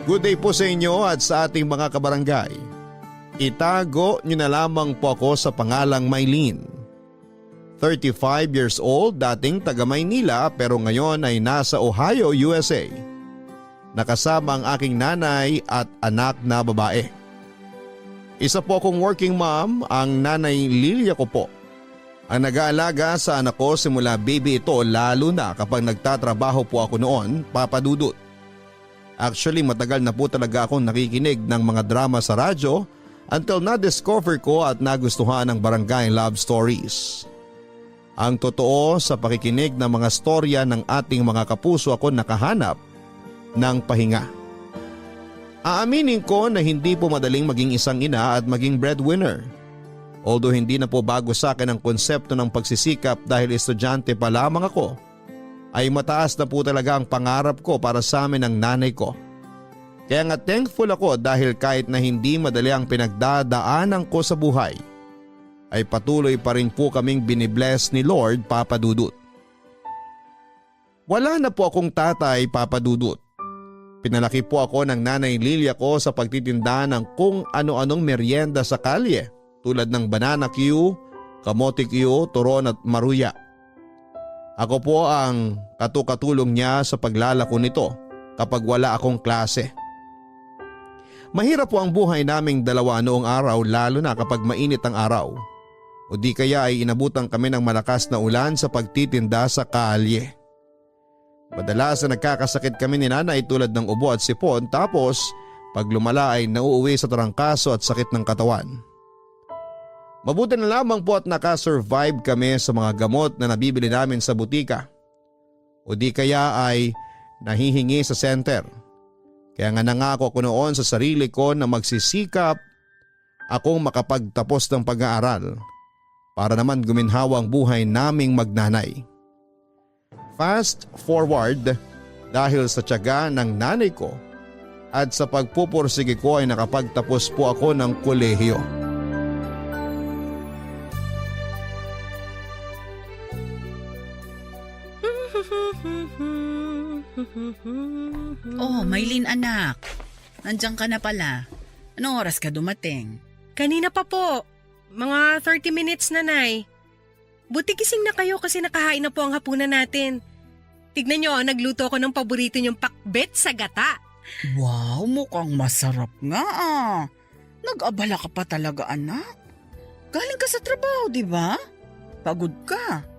Good day po sa inyo at sa ating mga kabarangay. Itago niyo na lamang po ako sa pangalang Mylene. 35 years old, dating taga Maynila pero ngayon ay nasa Ohio, USA. Nakasama ang aking nanay at anak na babae. Isa po akong working mom, ang nanay Lilia ko po. Ang nag-aalaga sa anak ko simula baby ito lalo na kapag nagtatrabaho po ako noon, Papa Dudut. Actually matagal na po talaga akong nakikinig ng mga drama sa radyo until na-discover ko at nagustuhan ang Barangay Love Stories. Ang totoo sa pakikinig ng mga storya ng ating mga kapuso ako nakahanap ng pahinga. Aaminin ko na hindi po madaling maging isang ina at maging breadwinner. Although hindi na po bago sa akin ang konsepto ng pagsisikap dahil estudyante pa lamang ako, ay mataas na po talaga ang pangarap ko para sa amin ng nanay ko. Kaya nga thankful ako dahil kahit na hindi madali ang pinagdadaanan ko sa buhay, ay patuloy pa rin po kaming binibless ni Lord, Papa Dudut. Wala na po akong tatay, Papa Dudut. Pinalaki po ako ng nanay Lilia ko sa pagtitinda ng kung ano-anong merienda sa kalye tulad ng banana Q, kamote Q, turon at maruya. Ako po ang katukatulong niya sa paglalako nito kapag wala akong klase. Mahirap po ang buhay naming dalawa noong araw lalo na kapag mainit ang araw. O di kaya ay inabutan kami ng malakas na ulan sa pagtitinda sa kalye. Madalas na nagkakasakit kami ni nanay tulad ng ubo at sipon tapos pag lumala ay nauuwi sa tarangkaso at sakit ng katawan. Mabuti na lamang po at nakasurvive kami sa mga gamot na nabibili namin sa butika. O di kaya ay nahihingi sa center. Kaya nga nangako ko noon sa sarili ko na magsisikap akong makapagtapos ng pag-aaral para naman guminhawa ang buhay naming magnanay. Fast forward dahil sa tiyaga ng nanay ko at sa pagpupursige ko ay nakapagtapos po ako ng kolehiyo. Oh, Mylene anak. Nandiyan ka na pala. Anong oras ka dumating? Kanina pa po. Mga 30 minutes na, Nay. Buti gising na kayo kasi nakahain na po ang hapunan natin. Tignan nyo, nagluto ko ng paborito nyong pakbet sa gata. Wow, mukhang masarap nga ah. Nag-abala ka pa talaga anak. Galing ka sa trabaho, di ba? Pagod ka.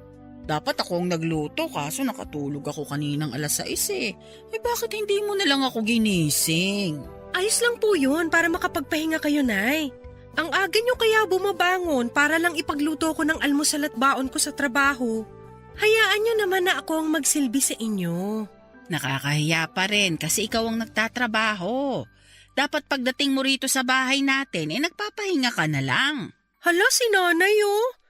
Dapat ako ang nagluto kaso nakatulog ako kaninang 6:00 eh. Eh bakit hindi mo na lang ako ginising? Ayos lang po yun para makapagpahinga kayo, Nay. Ang aga nyo kaya bumabangon para lang ipagluto ko ng almusal at baon ko sa trabaho. Hayaan nyo naman na ako ang magsilbi sa inyo. Nakakahiya pa rin kasi ikaw ang nagtatrabaho. Dapat pagdating mo rito sa bahay natin nagpapahinga ka na lang. Hala, si Nanay oh.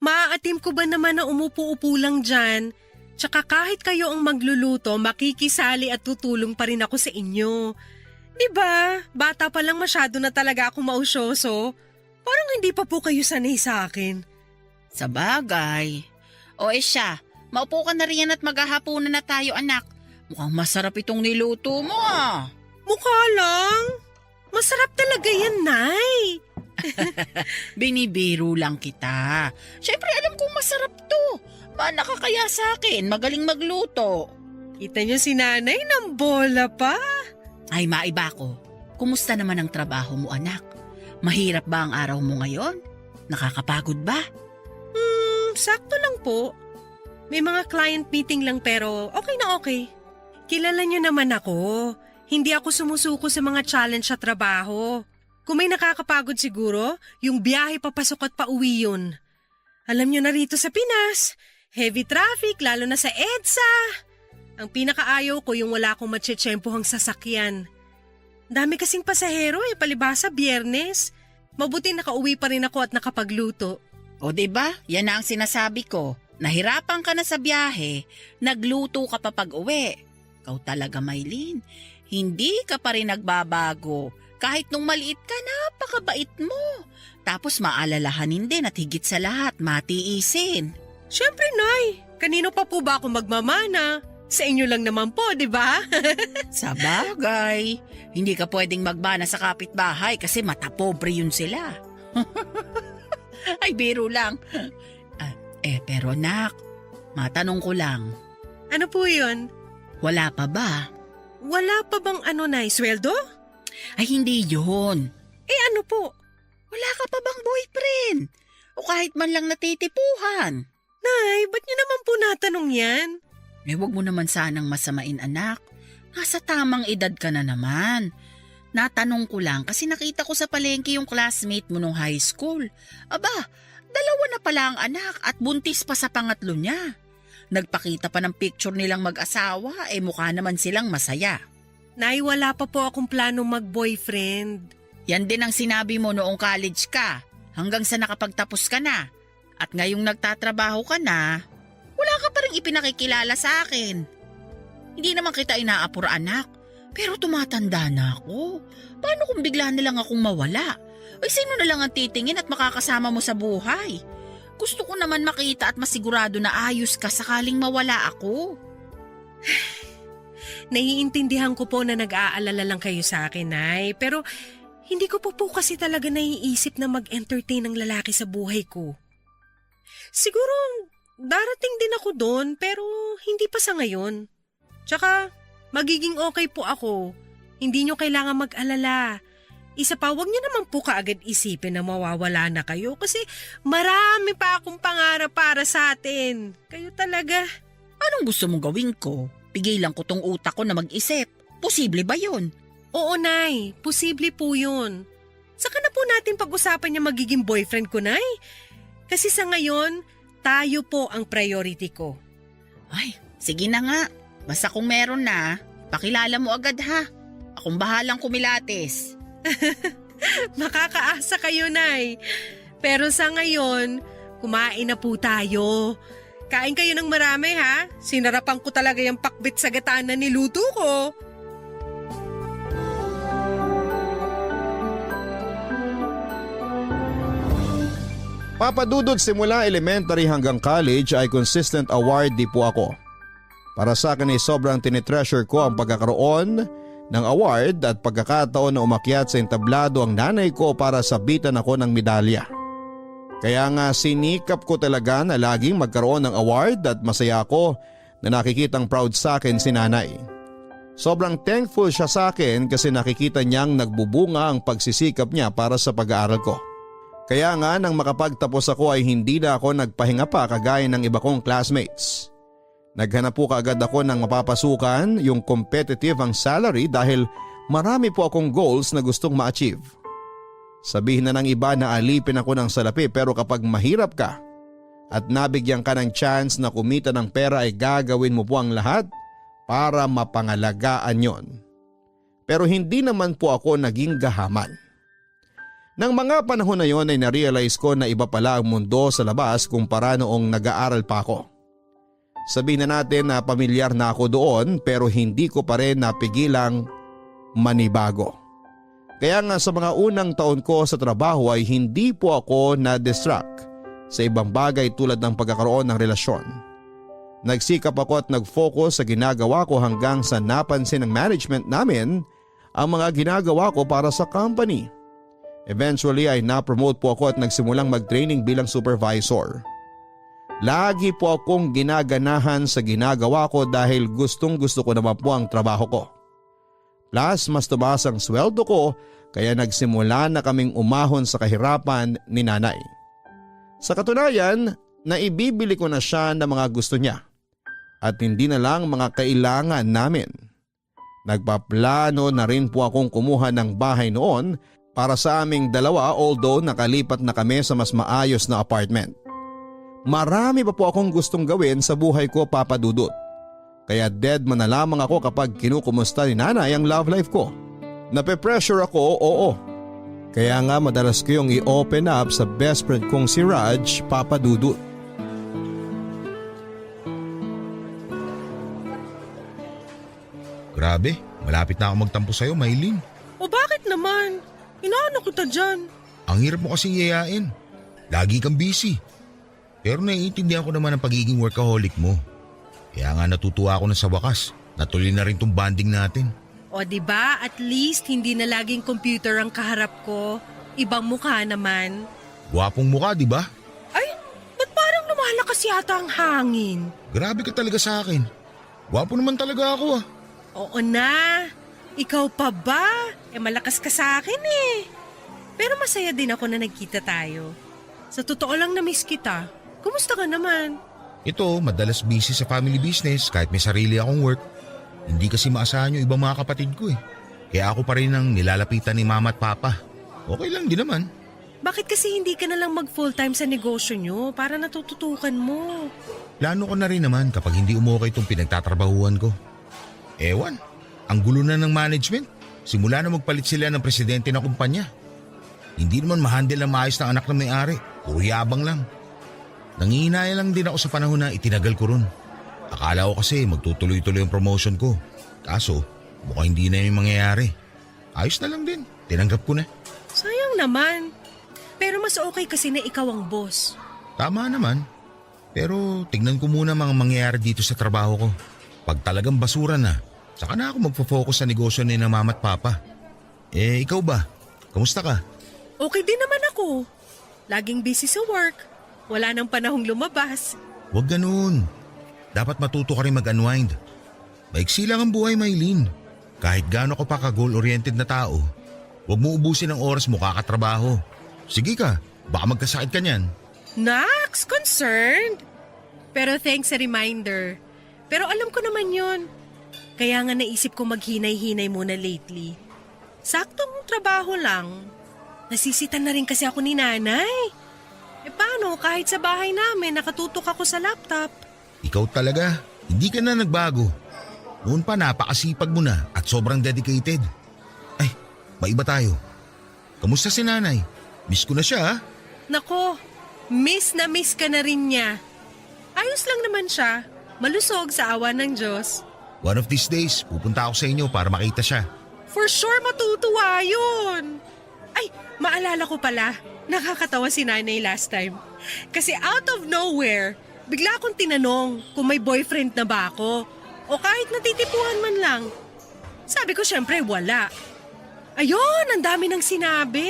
Maaatim ko ba naman na umupo-upo lang dyan? Tsaka kahit kayo ang magluluto, makikisali at tutulong pa rin ako sa inyo. Diba? Bata pa lang masyado na talaga ako mausyoso. Parang hindi pa po kayo sanay sa akin. Sa bagay. O siya, maupo ka na riyan at maghahapunan na tayo anak. Mukhang masarap itong niluto mo ah. Mukha lang. Masarap talaga yan, Nay. Binibiro lang kita. Siyempre alam kong masarap to. Mana ka kaya sa akin, magaling magluto. Kita niyo si Nanay ng bola pa. Ay maiba ko. Kumusta naman ang trabaho mo anak? Mahirap ba ang araw mo ngayon? Nakakapagod ba? Sakto lang po. May mga client meeting lang pero okay na okay. Kilala niyo naman ako. Hindi ako sumusuko sa mga challenge sa trabaho. Kung may nakakapagod siguro, yung biyahe papasok at pauwi yun. Alam niyo na rito sa Pinas, heavy traffic lalo na sa EDSA. Ang pinakaayaw ko yung wala akong matsyetsyempohang sasakyan. Dami kasing pasahero palibasa Biyernes. Mabuti nakauwi pa rin ako at nakapagluto. O diba, yan na ang sinasabi ko. Nahirapan ka na sa biyahe, nagluto ka pa pag-uwi. Ikaw talaga Mylene, hindi ka pa rin nagbabago. Kahit nung maliit ka, napakabait mo. Tapos maalalahanin din at higit sa lahat, matiisin. Siyempre, Nay. Kanino pa po ba ako magmamana? Sa inyo lang naman po, di ba? Sa bagay, hindi ka pwedeng magmana sa kapitbahay kasi matapobre yun sila. Ay, biro lang. Pero nak, matanong ko lang, Ano po yun? wala pa ba? Wala pa bang Nay, sweldo? Ay, hindi yun. Ano po? Wala ka pa bang boyfriend? O kahit man lang natitipuhan? Nay, ba't niyo naman po natanong yan? Huwag mo naman sanang masamain, anak. Nasa tamang edad ka na naman. Natanong ko lang kasi nakita ko sa palengke yung classmate mo nung high school. Aba, 2 na pala ang anak at buntis pa sa pangatlo niya. Nagpakita pa ng picture nilang mag-asawa, mukha naman silang masaya. Nay, wala pa po akong planong mag-boyfriend. Yan din ang sinabi mo noong college ka, hanggang sa nakapagtapos ka na. At ngayong nagtatrabaho ka na, wala ka pa rin ipinakikilala sa akin. Hindi naman kita inaapur, anak, pero tumatanda na ako. Paano kung bigla na lang akong mawala? Ay, sino na lang ang titingin at makakasama mo sa buhay? Gusto ko naman makita at masigurado na ayos ka sakaling mawala ako. Naiintindihan ko po na nag-aalala lang kayo sa akin, Nay. Pero hindi ko po kasi talaga naiisip na mag-entertain ng lalaki sa buhay ko. Siguro darating din ako doon pero hindi pa sa ngayon. Tsaka magiging okay po ako. Hindi nyo kailangan mag-alala. Isa pa, huwag nyo naman po kaagad isipin na mawawala na kayo kasi marami pa akong pangarap para sa atin. Kayo talaga. Anong gusto mong gawin ko? Pigilan ko tong utak ko na mag-isip. Posible ba yun? Oo, Nay. Posible po yun. Saka na po natin pag-usapan niya magiging boyfriend ko, Nay. Kasi sa ngayon, tayo po ang priority ko. Ay, sige na nga. Basta kung meron na, pakilala mo agad ha. Akong bahalang kumilates. Makakaasa kayo, Nay. Pero sa ngayon, kumain na po tayo. Kain kayo ng marami, ha? Sinarapan ko talaga yung pakbit sa gataan na niluto ko. Papadudod simula elementary hanggang college ay consistent awardee po ako. Para sa akin ay sobrang tinitreasure ko ang pagkakaroon ng award at pagkakataon na umakyat sa entablado ang nanay ko para sabitan ako ng medalya. Kaya nga sinikap ko talaga na laging magkaroon ng award at masaya ako na nakikitang proud sa akin si nanay. Sobrang thankful siya sa akin kasi nakikita niyang nagbubunga ang pagsisikap niya para sa pag-aaral ko. Kaya nga nang makapagtapos ako ay hindi na ako nagpahinga pa kagaya ng iba kong classmates. Naghanap po kaagad ako ng mapapasukan, yung competitive ang salary dahil marami po akong goals na gustong ma-achieve. Sabihin na ng iba na alipin ako ng salapi pero kapag mahirap ka at nabigyan ka ng chance na kumita ng pera ay gagawin mo po ang lahat para mapangalagaan yon. Pero hindi naman po ako naging gahaman. Nang mga panahon na yon ay narealize ko na iba pala ang mundo sa labas kumpara noong nag-aaral pa ako. Sabihin na natin na pamilyar na ako doon pero hindi ko pa rin napigilang manibago. Kaya nga sa mga unang taon ko sa trabaho ay hindi po ako na-distract sa ibang bagay tulad ng pagkakaroon ng relasyon. Nagsikap ako at nag-focus sa ginagawa ko hanggang sa napansin ng management namin ang mga ginagawa ko para sa company. Eventually ay na-promote po ako at nagsimulang mag-training bilang supervisor. Lagi po akong ginaganahan sa ginagawa ko dahil gustong-gusto ko naman po ang trabaho ko. Plus mas tumaas ang sweldo ko kaya nagsimula na kaming umahon sa kahirapan ni nanay. Sa katunayan, naibibili ko na siya ng mga gusto niya at hindi na lang mga kailangan namin. Nagpaplano na rin po akong kumuha ng bahay noon para sa aming dalawa although nakalipat na kami sa mas maayos na apartment. Marami pa po akong gustong gawin sa buhay ko, Papa Dudut. Kaya dead man na lamang ako kapag kinukumusta ni nanay ang love life ko. Nape-pressure ako, oo. Kaya nga madalas ko yung i-open up sa best friend kong si Raj, Papa Dudut. Grabe, malapit na ako magtampo sa'yo, Maylin. O bakit naman? Inaano kita dyan? Ang hirap mo kasing yayain. Lagi kang busy. Pero naiintindihan ko naman ang pagiging workaholic mo. Kaya nga natutuwa ako na sa wakas. Natuloy na rin tong bonding natin. O di ba at least hindi na laging computer ang kaharap ko. Ibang mukha naman. Gwapong mukha, di ba? Ay, ba't parang lumalakas yata ang hangin? Grabe ka talaga sa akin. Gwapo naman talaga ako ah. Oo na. Ikaw pa ba? Malakas ka sa akin eh. Pero masaya din ako na nagkita tayo. Sa totoo lang na-miss kita. Kumusta ka naman? Ito, madalas busy sa family business kahit may sarili akong work. Hindi kasi maasahan yung ibang mga kapatid ko eh. Kaya ako pa rin ang nilalapitan ni mama at papa. Okay lang din naman. Bakit kasi hindi ka na lang mag full-time sa negosyo nyo para natututukan mo? Plano ko na rin naman kapag hindi umukay itong pinagtatrabahuan ko. Ewan, ang gulo na ng management. Simula na magpalit sila ng presidente ng kumpanya. Hindi naman ma-handle ang maayos ng anak ng may-ari. Puro yabang lang. Nangihinaya lang din ako sa panahon na itinagal ko ron. Akala ko kasi magtutuloy-tuloy ang promotion ko. Kaso, mukhang hindi na yung mangyayari. Ayos na lang din. Tinanggap ko na. Sayang naman. Pero mas okay kasi na ikaw ang boss. Tama naman. Pero tignan ko muna mga mangyayari dito sa trabaho ko. Pag talagang basura na, saka na ako magpo-focus sa negosyo ni na mama at papa. Ikaw ba? Kamusta ka? Okay din naman ako. Laging busy sa work. Wala nang panahong lumabas. Huwag ganun. Dapat matuto ka rin mag-unwind. Maiksi lang ang buhay, Maylene. Kahit gaano ka pa ka-goal-oriented na tao, huwag mo ubusin ang oras mo kakatrabaho. Sige ka, baka magkasakit ka niyan. Nax, concerned. Pero thanks sa reminder. Pero alam ko naman yun. Kaya nga naisip ko maghinay-hinay muna lately. Saktong trabaho lang. Nasisitan na rin kasi ako ni nanay. Paano kahit sa bahay namin nakatutok ako sa laptop? Ikaw talaga, hindi ka na nagbago. Noon pa napakasipag mo na at sobrang dedicated. Ay, maiba tayo. Kamusta si nanay? Miss ko na siya ha? Nako, miss na miss ka na rin niya. Ayos lang naman siya. Malusog sa awa ng Diyos. One of these days, pupunta ako sa inyo para makita siya. For sure matutuwa yun. Ay, maalala ko pala. Nakakatawa si nanay last time. Kasi out of nowhere, bigla akong tinanong kung may boyfriend na ba ako. O kahit natitipuhan man lang. Sabi ko syempre wala. Ayun, ang dami nang sinabi.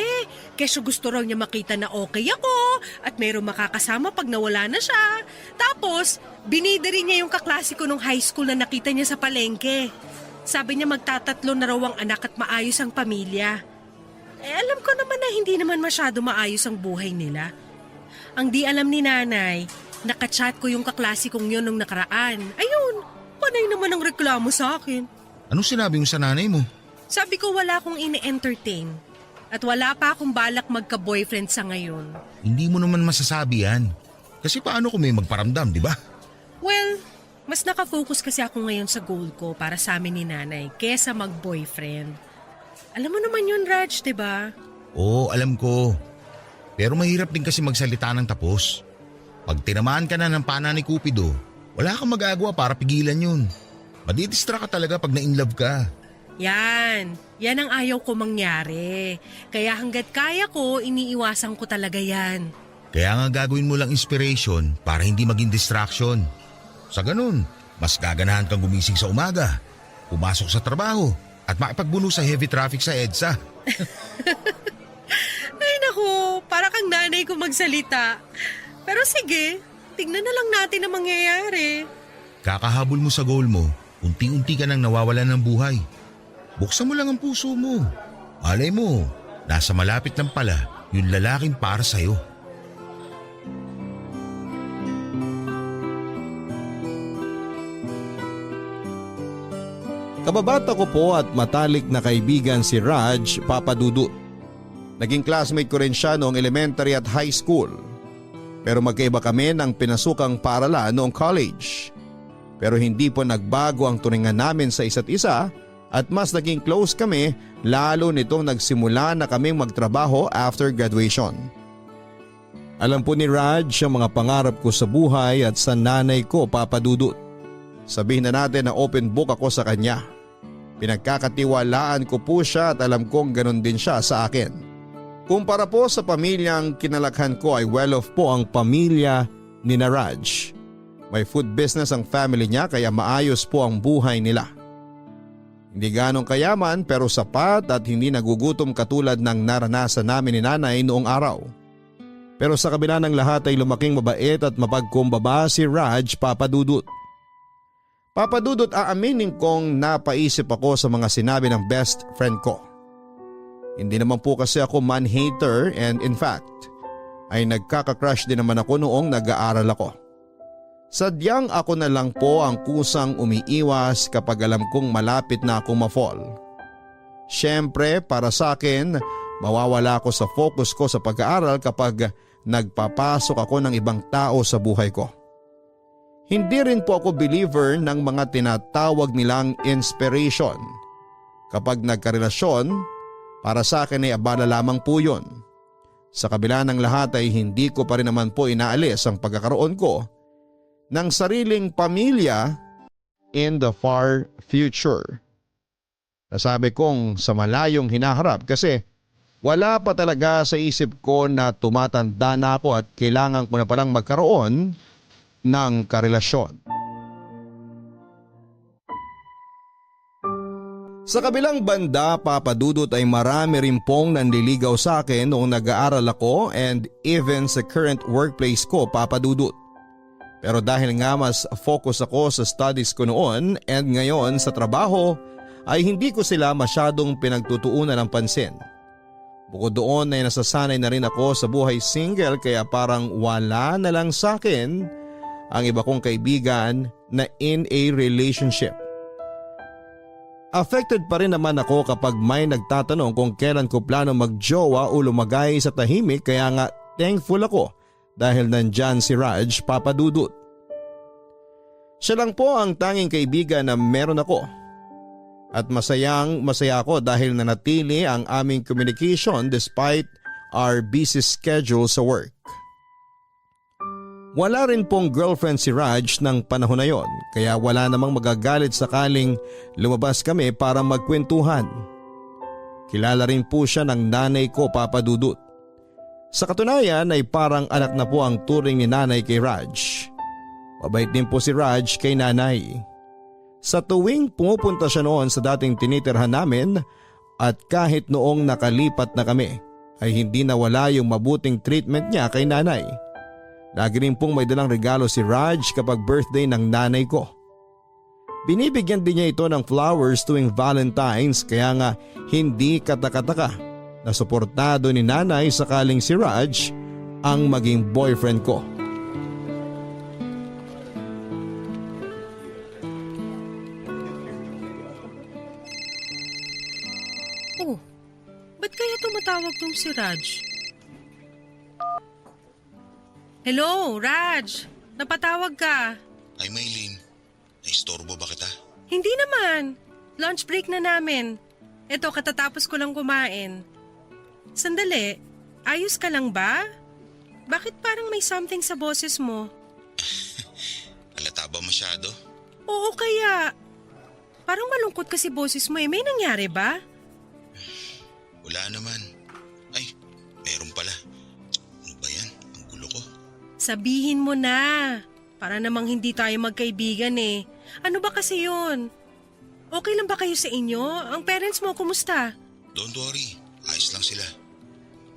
Kesyo gusto raw niya makita na okay ako at mayroong makakasama pag nawala na siya. Tapos, binida rin niya yung kaklase ko nung high school na nakita niya sa palengke. Sabi niya magtatatlo na raw ang anak at maayos ang pamilya. Alam ko naman na hindi naman masyado maayos ang buhay nila. Ang di alam ni nanay, nakachat ko yung kaklase kong yun nung nakaraan. Ayun, panay naman ang reklamo sa akin. Anong sinabi mo sa nanay mo? Sabi ko wala akong ini-entertain. At wala pa akong balak magka-boyfriend sa ngayon. Hindi mo naman masasabi yan. Kasi paano kung may magparamdam, di ba? Well, mas nakafocus kasi ako ngayon sa goal ko para sa amin ni nanay kesa mag-boyfriend. Alam mo naman yun, Raj, di ba? Oo, alam ko. Pero mahirap din kasi magsalita ng tapos. Pag tinamaan ka na ng pana ni Cupido, wala kang magagawa para pigilan yun. Madidistra ka talaga pag na-inlove ka. Yan ang ayaw ko mangyari. Kaya hanggat kaya ko, iniiwasan ko talaga yan. Kaya nga gagawin mo lang inspiration para hindi maging distraction. Sa ganun, mas gaganahan kang gumising sa umaga, pumasok sa trabaho, at makipagbuno sa heavy traffic sa EDSA. Ay naku, para kang nanay ko magsalita. Pero sige, tignan na lang natin ang mangyayari. Kakahabol mo sa goal mo, unti-unti ka nang nawawalan ng buhay. Buksan mo lang ang puso mo. Malay mo, nasa malapit lang pala yung lalaking para sa'yo. Kababata ko po at matalik na kaibigan si Raj Papadudut. Naging classmate ko rin siya noong elementary at high school. Pero magkaiba kami ng pinasukang paaralan noong college. Pero hindi po nagbago ang turingan namin sa isa't isa at mas naging close kami lalo nitong nagsimula na kaming magtrabaho after graduation. Alam po ni Raj ang mga pangarap ko sa buhay at sa nanay ko, Papadudut. Sabihin na natin na open book ako sa kanya. Pinagkakatiwalaan ko po siya at alam kong ganun din siya sa akin. Kumpara po sa pamilyang kinalakhan ko ay well-off po ang pamilya ni na Raj. May food business ang family niya kaya maayos po ang buhay nila. Hindi ganong kayaman pero sapat at hindi nagugutom katulad ng naranasan namin ni nanay noong araw. Pero sa kabila ng lahat ay lumaking mabait at mapagkumbaba si Raj, Papa Dudut. Papa Dudut, aaminin kong napaisip ako sa mga sinabi ng best friend ko. Hindi naman po kasi ako man-hater and in fact ay nagkaka-crush din naman ako noong nag-aaral ako. Sadyang ako na lang po ang kusang umiiwas kapag alam kong malapit na akong ma-fall. Siyempre para sa akin, mawawala ako sa focus ko sa pag-aaral kapag nagpapasok ako ng ibang tao sa buhay ko. Hindi rin po ako believer ng mga tinatawag nilang inspiration. Kapag nagkarelasyon, para sa akin ay abala lamang po yun. Sa kabila ng lahat ay hindi ko pa rin naman po inaalis ang pagkakaroon ko ng sariling pamilya in the far future. Nasabi kong sa malayong hinaharap kasi wala pa talaga sa isip ko na tumatanda na ako at kailangan ko na palang magkaroon ng karelasyon. Sa kabilang banda, Papa Dudut, ay marami rin pong nanliligaw sa akin noong nag-aaral ako and even sa current workplace ko, Papa Dudut. Pero dahil nga mas focus ako sa studies ko noon and ngayon sa trabaho ay hindi ko sila masyadong pinagtutuunan ng pansin. Bukod doon ay nasasanay na rin ako sa buhay single kaya parang wala na lang sa akin ang iba kong kaibigan na in a relationship. Affected pa rin naman ako kapag may nagtatanong kung kailan ko plano magjowa o lumagay sa tahimik kaya nga thankful ako dahil nandyan si Raj, Papa Dudut. Siya lang po ang tanging kaibigan na meron ako. At masaya ako dahil nanatili ang aming communication despite our busy schedule sa work. Wala rin pong girlfriend si Raj ng panahon na yon kaya wala namang magagalit sakaling lumabas kami para magkwentuhan. Kilala rin po siya ng nanay ko, Papa Dudut. Sa katunayan ay parang anak na po ang turing ni nanay kay Raj. Mabait din po si Raj kay nanay. Sa tuwing pumupunta siya noon sa dating tinitirhan namin at kahit noong nakalipat na kami ay hindi nawala yung mabuting treatment niya kay nanay. Lagi rin pong may dalang regalo si Raj kapag birthday ng nanay ko. Binibigyan din niya ito ng flowers tuwing Valentine's kaya nga hindi katakataka na suportado ni nanay sakaling si Raj ang maging boyfriend ko. Oh, ba't kaya tumatawag tong si Raj? Hello, Raj. Napatawag ka. Ay Maylin, naistorbo ba kita? Hindi naman. Lunch break na namin. Eto, katatapos ko lang kumain. Sandali, ayos ka lang ba? Bakit parang may something sa boses mo? Halata ba masyado? Oo kaya. Parang malungkot kasi boses mo eh. May nangyari ba? Wala naman. Ay, meron pala. Ano ba yan? Ang gulo ko. Sabihin mo na. Para namang hindi tayo magkaibigan eh. Ano ba kasi yun? Okay lang ba kayo sa inyo? Ang parents mo, kumusta? Don't worry, ayos lang sila.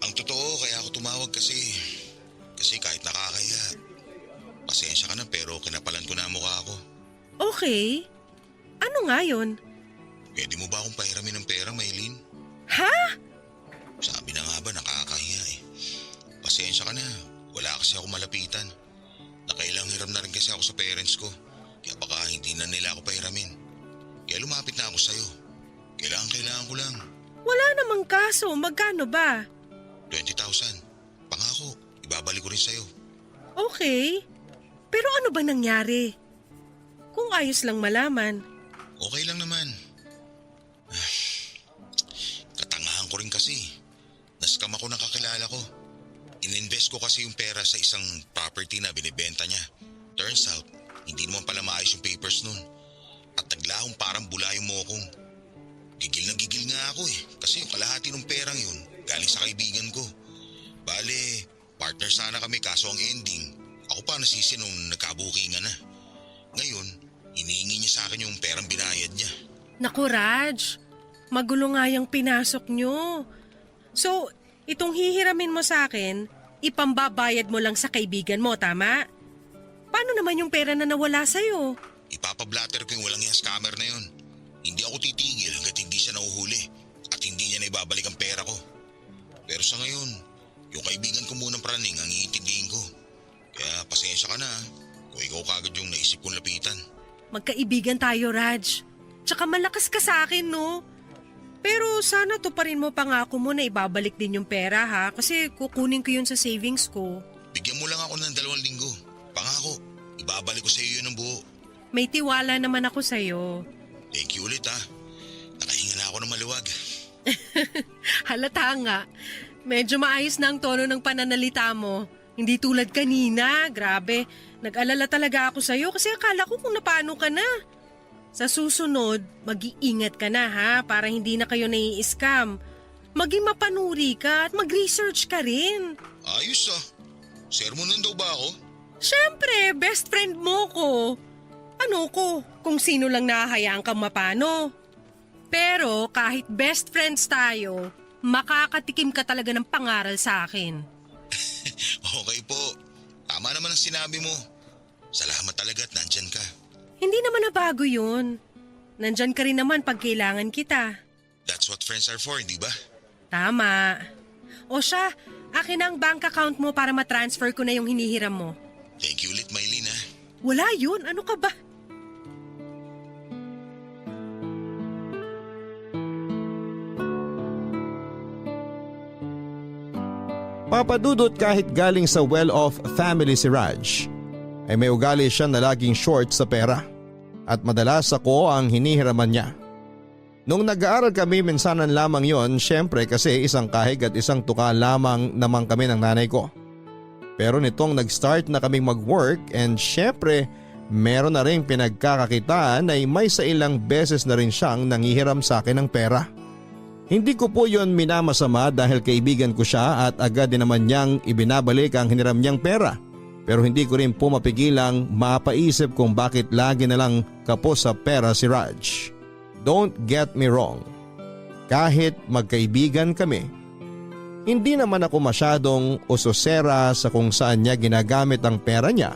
Ang totoo kaya ako tumawag kasi kahit nakakaya, pasensya ka na pero kinapalan ko na ang mukha ko. Okay. Ano nga yun? Pwede mo ba akong pahiramin ng pera, Maylin? Ha? Sabi na nga ba nakakahiya eh. Pasensya ka na, wala kasi ako malapitan. Nakailang hiram na rin kasi ako sa parents ko, kaya baka hindi na nila ako pahiramin. Kaya lumapit na ako sa'yo. Kailangan ko lang. Wala namang kaso. Magkano ba? 20,000. Pangako, ibabalik ko rin sa'yo. Okay. Pero ano ba nangyari? Kung ayos lang malaman. Okay lang naman. Katangahan ko rin kasi. Naskam ako ng kakilala ko. Ininvest ko kasi yung pera sa isang property na binibenta niya. Turns out, hindi naman pala maayos yung papers nun. At naglahong parang bula yung mokong. Gigil na gigil nga ako eh. Kasi yung kalahati ng perang yun, galing sa kaibigan ko. Bale, partner sana kami kaso ang ending, ako Ako pa nasisi nung nagkabukingan na. Ngayon, hinihingi niya sa akin yung perang binayad niya. Naku Raj, magulo nga yung pinasok nyo. So, itong hihiramin mo sa akin, ipambabayad mo lang sa kaibigan mo, tama? Paano naman yung pera na nawala sa'yo? Ipapablatter ko yung walang yung scammer na yun. Hindi ako titigil hanggat hindi siya nahuhuli at hindi niya na ibabalik ang pera ko. Pero sa ngayon, yung kaibigan ko munang praning ang iintindihin ko. Kaya pasensya ka na kung ikaw kagad yung naisip kong lapitan. Magkaibigan tayo, Raj. Tsaka malakas ka sa akin, no? Pero sana tuparin mo pangako mo na ibabalik din yung pera, ha? Kasi kukunin ko yun sa savings ko. Bigyan mo lang ako ng 2 linggo. Pangako, ibabalik ko sa iyo yun ng buo. May tiwala naman ako sa'yo. Thank you ulit ha. Nakahinga na ako ng maluwag. Halata nga. Medyo maayos na ang tono ng pananalita mo. Hindi tulad kanina. Grabe. Nag-alala talaga ako sa'yo kasi akala ko kung napaano ka na. Sa susunod, mag-iingat ka na ha para hindi na kayo nai-scam. Maging mapanuri ka at mag-research ka rin. Ayos ah. Sermonan daw ba ako? Siyempre, best friend mo ko. Ano ko, kung sino lang nahahayaan kang mapano. Pero kahit best friends tayo, makakatikim ka talaga ng pangaral sa akin. Okay po. Tama naman ang sinabi mo. Salamat talaga at nandyan ka. Hindi naman nabago yun. Nandyan ka rin naman pag kailangan kita. That's what friends are for, di ba? Tama. O siya, akin na ang bank account mo para matransfer ko na yung hinihiram mo. Thank you ulit, Maylin ha. Wala yun, ano ka ba? Papadudot kahit galing sa well-off family si Raj, ay may ugali siya na laging short sa pera at madalas ako ang hinihiraman niya. Nung nag-aaral kami minsanan lamang yon, syempre kasi isang kahig at isang tuka lamang naman kami ng nanay ko. Pero nitong nag-start na kaming mag-work and syempre meron na rin pinagkakakitaan ay may sa ilang beses na rin siyang nangihiram sa akin ng pera. Hindi ko po yon minamasama dahil kaibigan ko siya at agad din naman niyang ibinabalik ang hiniram niyang pera. Pero hindi ko rin po mapigilang mapaisip kung bakit lagi na lang kapos sa pera si Raj. Don't get me wrong. Kahit magkaibigan kami, hindi naman ako masyadong usosera sa kung saan niya ginagamit ang pera niya.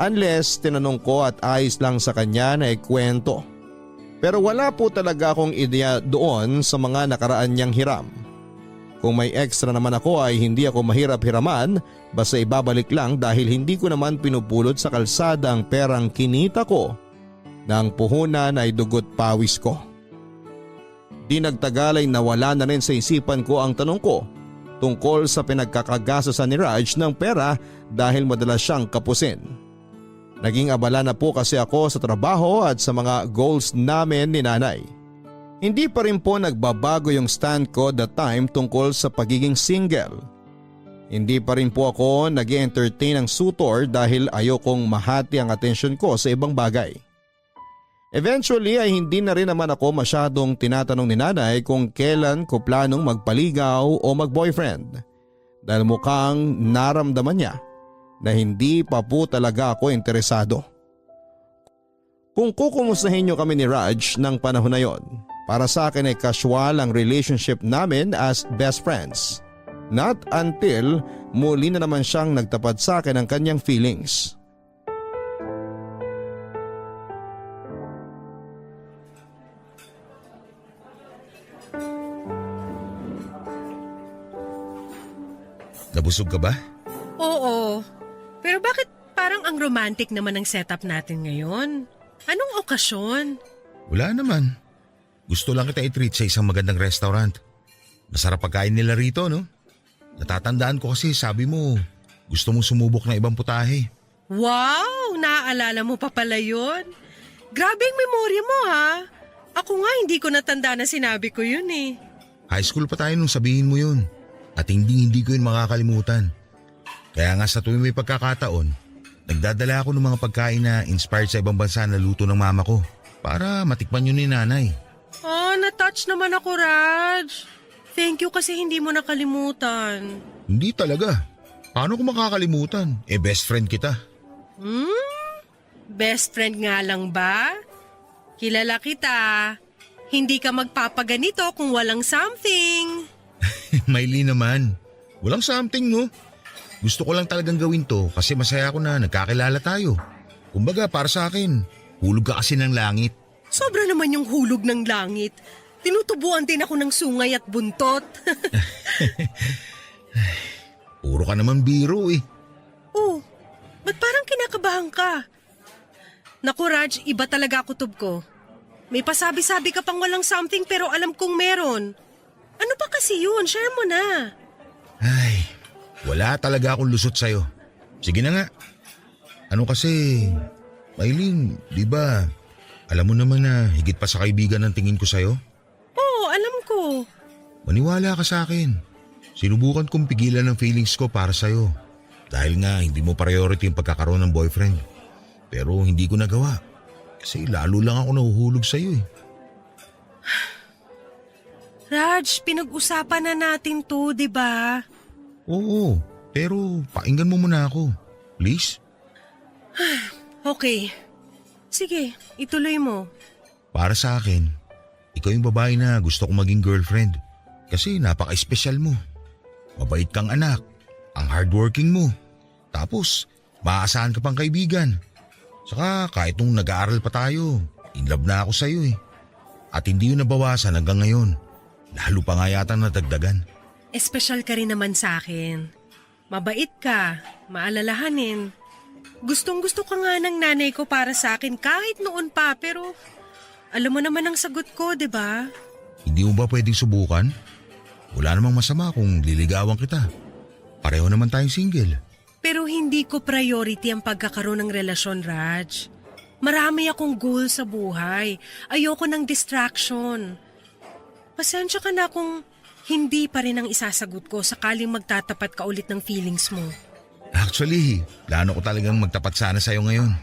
Unless tinanong ko at ayos lang sa kanya na ikwento. Pero wala po talaga akong ideya doon sa mga nakaraan niyang hiram. Kung may extra naman ako ay hindi ako mahirap hiraman, basta ibabalik lang dahil hindi ko naman pinupulot sa kalsada ang perang kinita ko na ang puhunan ay dugot pawis ko. Di nagtagal ay nawala na rin sa isipan ko ang tanong ko tungkol sa pinagkakagastosan ni Raj ng pera dahil madalas siyang kapusin. Naging abala na po kasi ako sa trabaho at sa mga goals namin ni nanay. Hindi pa rin po nagbabago yung stand ko that time tungkol sa pagiging single. Hindi pa rin po ako nag-entertain ng suitor dahil ayokong mahati ang atensyon ko sa ibang bagay. Eventually ay hindi na rin naman ako masyadong tinatanong ni nanay kung kailan ko planong magpaligaw o mag-boyfriend dahil mukhang naramdaman niya na hindi pa po talaga ako interesado. Kung kukumustahin niyo kami ni Raj ng panahon na yon, para sa akin ay casual ang relationship namin as best friends. Not until muli na naman siyang nagtapat sa akin ng kanyang feelings. Nabusog ka ba? Oo. Pero bakit parang ang romantic naman ang setup natin ngayon? Anong okasyon? Wala naman. Gusto lang kita i-treat sa isang magandang restaurant. Masarap pagkain nila rito, no? Natatandaan ko kasi sabi mo, gusto mong sumubok ng ibang putahe. Wow! Naaalala mo pa pala yun? Grabe ang memorya mo ha! Ako nga hindi ko natanda na sinabi ko yun eh. High school pa tayo nung sabihin mo yun. At hindi ko yun makakalimutan. Kaya nga sa tuwing may pagkakataon, nagdadala ako ng mga pagkain na inspired sa ibang bansa na luto ng mama ko para matikman yun ni nanay. Na-touch naman ako, Raj. Thank you kasi hindi mo nakalimutan. Hindi talaga. Paano ko makakalimutan? Best friend kita. Best friend nga lang ba? Kilala kita. Hindi ka magpapaganito kung walang something. Maylin naman. Walang something, no? Gusto ko lang talagang gawin to kasi masaya ako na nagkakilala tayo. Kumbaga, para sa akin, hulog ka kasi ng langit. Sobra naman yung hulog ng langit. Tinutubuan din ako ng sungay at buntot. Puro ka naman biro eh. Oh, ba't parang kinakabahan ka? Naku Raj, iba talaga kutob ko. May pasabi-sabi ka pang walang something pero alam kong meron. Ano pa kasi yun? Share mo na. Ay, wala talaga akong lusot sa'yo. Sige na nga. Ano kasi, Maylin, di ba, alam mo naman na higit pa sa kaibigan ang tingin ko sa'yo? Oo, alam ko. Maniwala ka sa akin. Sinubukan kong pigilan ang feelings ko para sa'yo. Dahil nga hindi mo priority yung pagkakaroon ng boyfriend. Pero hindi ko nagawa. Kasi lalo lang ako nahuhulog sa'yo eh. Raj, pinag-usapan na natin to, di ba? Oo, pero pakinggan mo muna ako. Please? Okay. Sige, ituloy mo. Para sa akin, ikaw yung babae na gusto kong maging girlfriend. Kasi napaka-espesyal mo. Mabait kang anak, ang hardworking mo. Tapos, maaasahan ka pang kaibigan. Saka kahit nung nag-aaral pa tayo, in love na ako sa'yo eh. At hindi yun nabawasan hanggang ngayon. Lalo pa nga yata nadagdagan. Espesyal ka rin naman sa akin. Mabait ka, maalalahanin. Gustong-gusto ka nga ng nanay ko para sa akin kahit noon pa pero alam mo naman ang sagot ko, di ba? Hindi mo ba pwedeng subukan? Wala namang masama kung liligawan kita. Pareho naman tayong single. Pero hindi ko priority ang pagkakaroon ng relasyon, Raj. Marami akong goal sa buhay. Ayoko ng distraction. Pasensya ka na kung hindi pa rin ang isasagot ko sakaling magtatapat ka ulit ng feelings mo. Actually, plano ko talagang magtapat sana sa'yo ngayon.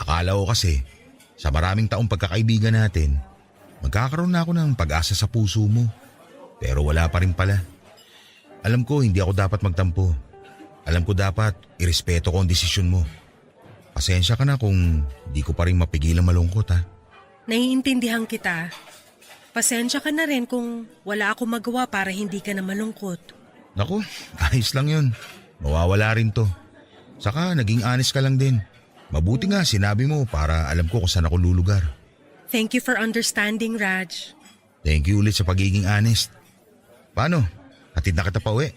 Akala ko kasi, sa maraming taong pagkakaibigan natin, magkakaroon na ako ng pag-asa sa puso mo. Pero wala pa rin pala. Alam ko hindi ako dapat magtampo. Alam ko dapat irespeto ko ang desisyon mo. Pasensya ka na kung hindi ko pa rin mapigilang malungkot ha. Naiintindihan kita. Pasensya ka na rin kung wala akong magawa para hindi ka na malungkot. Naku, ayos lang yun. Mawawala rin to. Saka naging honest ka lang din. Mabuti nga sinabi mo para alam ko kung saan ako lulugar. Thank you for understanding, Raj. Thank you ulit sa pagiging honest. Paano? Hatid na kita pa uwi.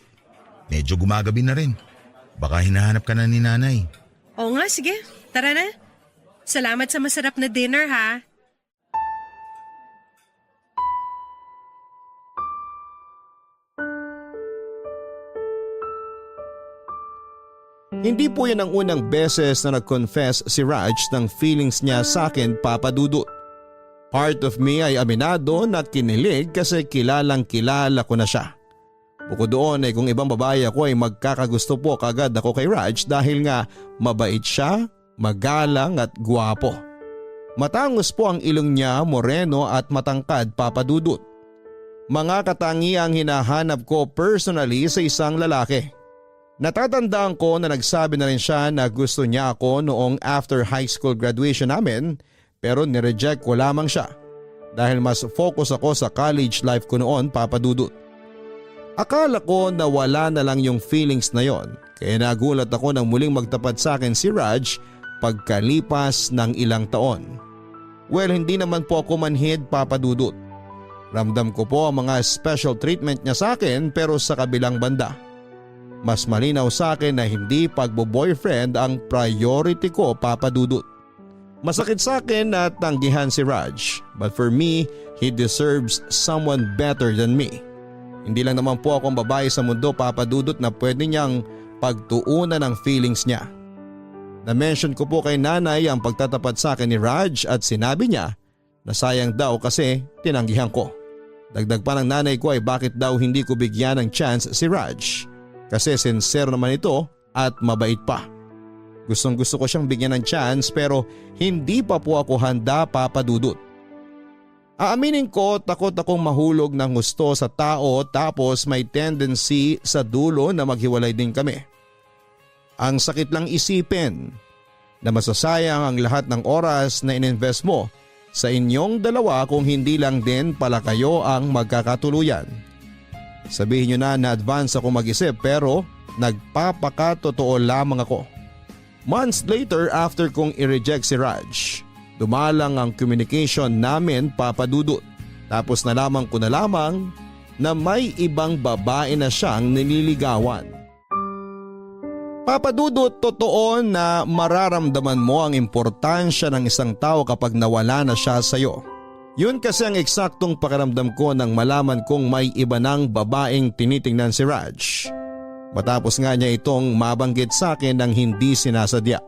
Medyo gumagabi na rin. Baka hinahanap ka na ni nanay. Oo nga, sige. Tara na. Salamat sa masarap na dinner, ha? Hindi po yan ang unang beses na nag-confess si Raj ng feelings niya sa akin, Papa Dudut. Part of me ay aminado na kinilig kasi kilalang kilala ko na siya. Bukod doon ay kung ibang babae ako ay magkakagusto po kagad ako kay Raj dahil nga mabait siya, magalang at guwapo. Matangos po ang ilong niya, moreno at matangkad, Papa Dudut. Mga katangiang hinahanap ko personally sa isang lalaki. Natatandaan ko na nagsabi na rin siya na gusto niya ako noong after high school graduation namin pero nireject ko lamang siya dahil mas focus ako sa college life ko noon, Papa Dudut. Akala ko na wala na lang yung feelings na yon kaya nagulat ako nang muling magtapat sa akin si Raj pagkalipas ng ilang taon. Well, hindi naman po ako manhid, Papa Dudut. Ramdam ko po ang mga special treatment niya sa akin pero sa kabilang banda. Mas malinaw sa akin na hindi pagbo-boyfriend ang priority ko, Papa Dudut. Masakit sa akin na tanggihan si Raj, but for me, he deserves someone better than me. Hindi lang naman po akong babae sa mundo, Papa Dudut, na pwede niyang pagtuunan ng feelings niya. Na-mention ko po kay nanay ang pagtatapat sa akin ni Raj at sinabi niya na sayang daw kasi tinanggihan ko. Dagdag pa ng nanay ko ay bakit daw hindi ko bigyan ng chance si Raj. Kasi sincere naman ito at mabait pa. Gustong gusto ko siyang bigyan ng chance pero hindi pa po ako handa, Papa Dudut. Aaminin ko, takot akong mahulog ng gusto sa tao tapos may tendency sa dulo na maghiwalay din kami. Ang sakit lang isipin na masasayang ang lahat ng oras na ininvest mo sa inyong dalawa kung hindi lang din pala kayo ang magkakatuluyan. Sabihin nyo na advance ako mag-isip pero nagpapakatotoo lamang ako. Months later after kong i-reject si Raj, dumalang ang communication namin papadudot. Tapos nalaman ko na lamang na may ibang babae na siyang nililigawan. Papadudot, totoo na mararamdaman mo ang importansya ng isang tao kapag nawala na siya sa iyo. Yun kasi ang eksaktong pakiramdam ko nang malaman kong may iba ng babaeng tinitingnan si Raj. Matapos nga niya itong mabanggit sa akin ng hindi sinasadya.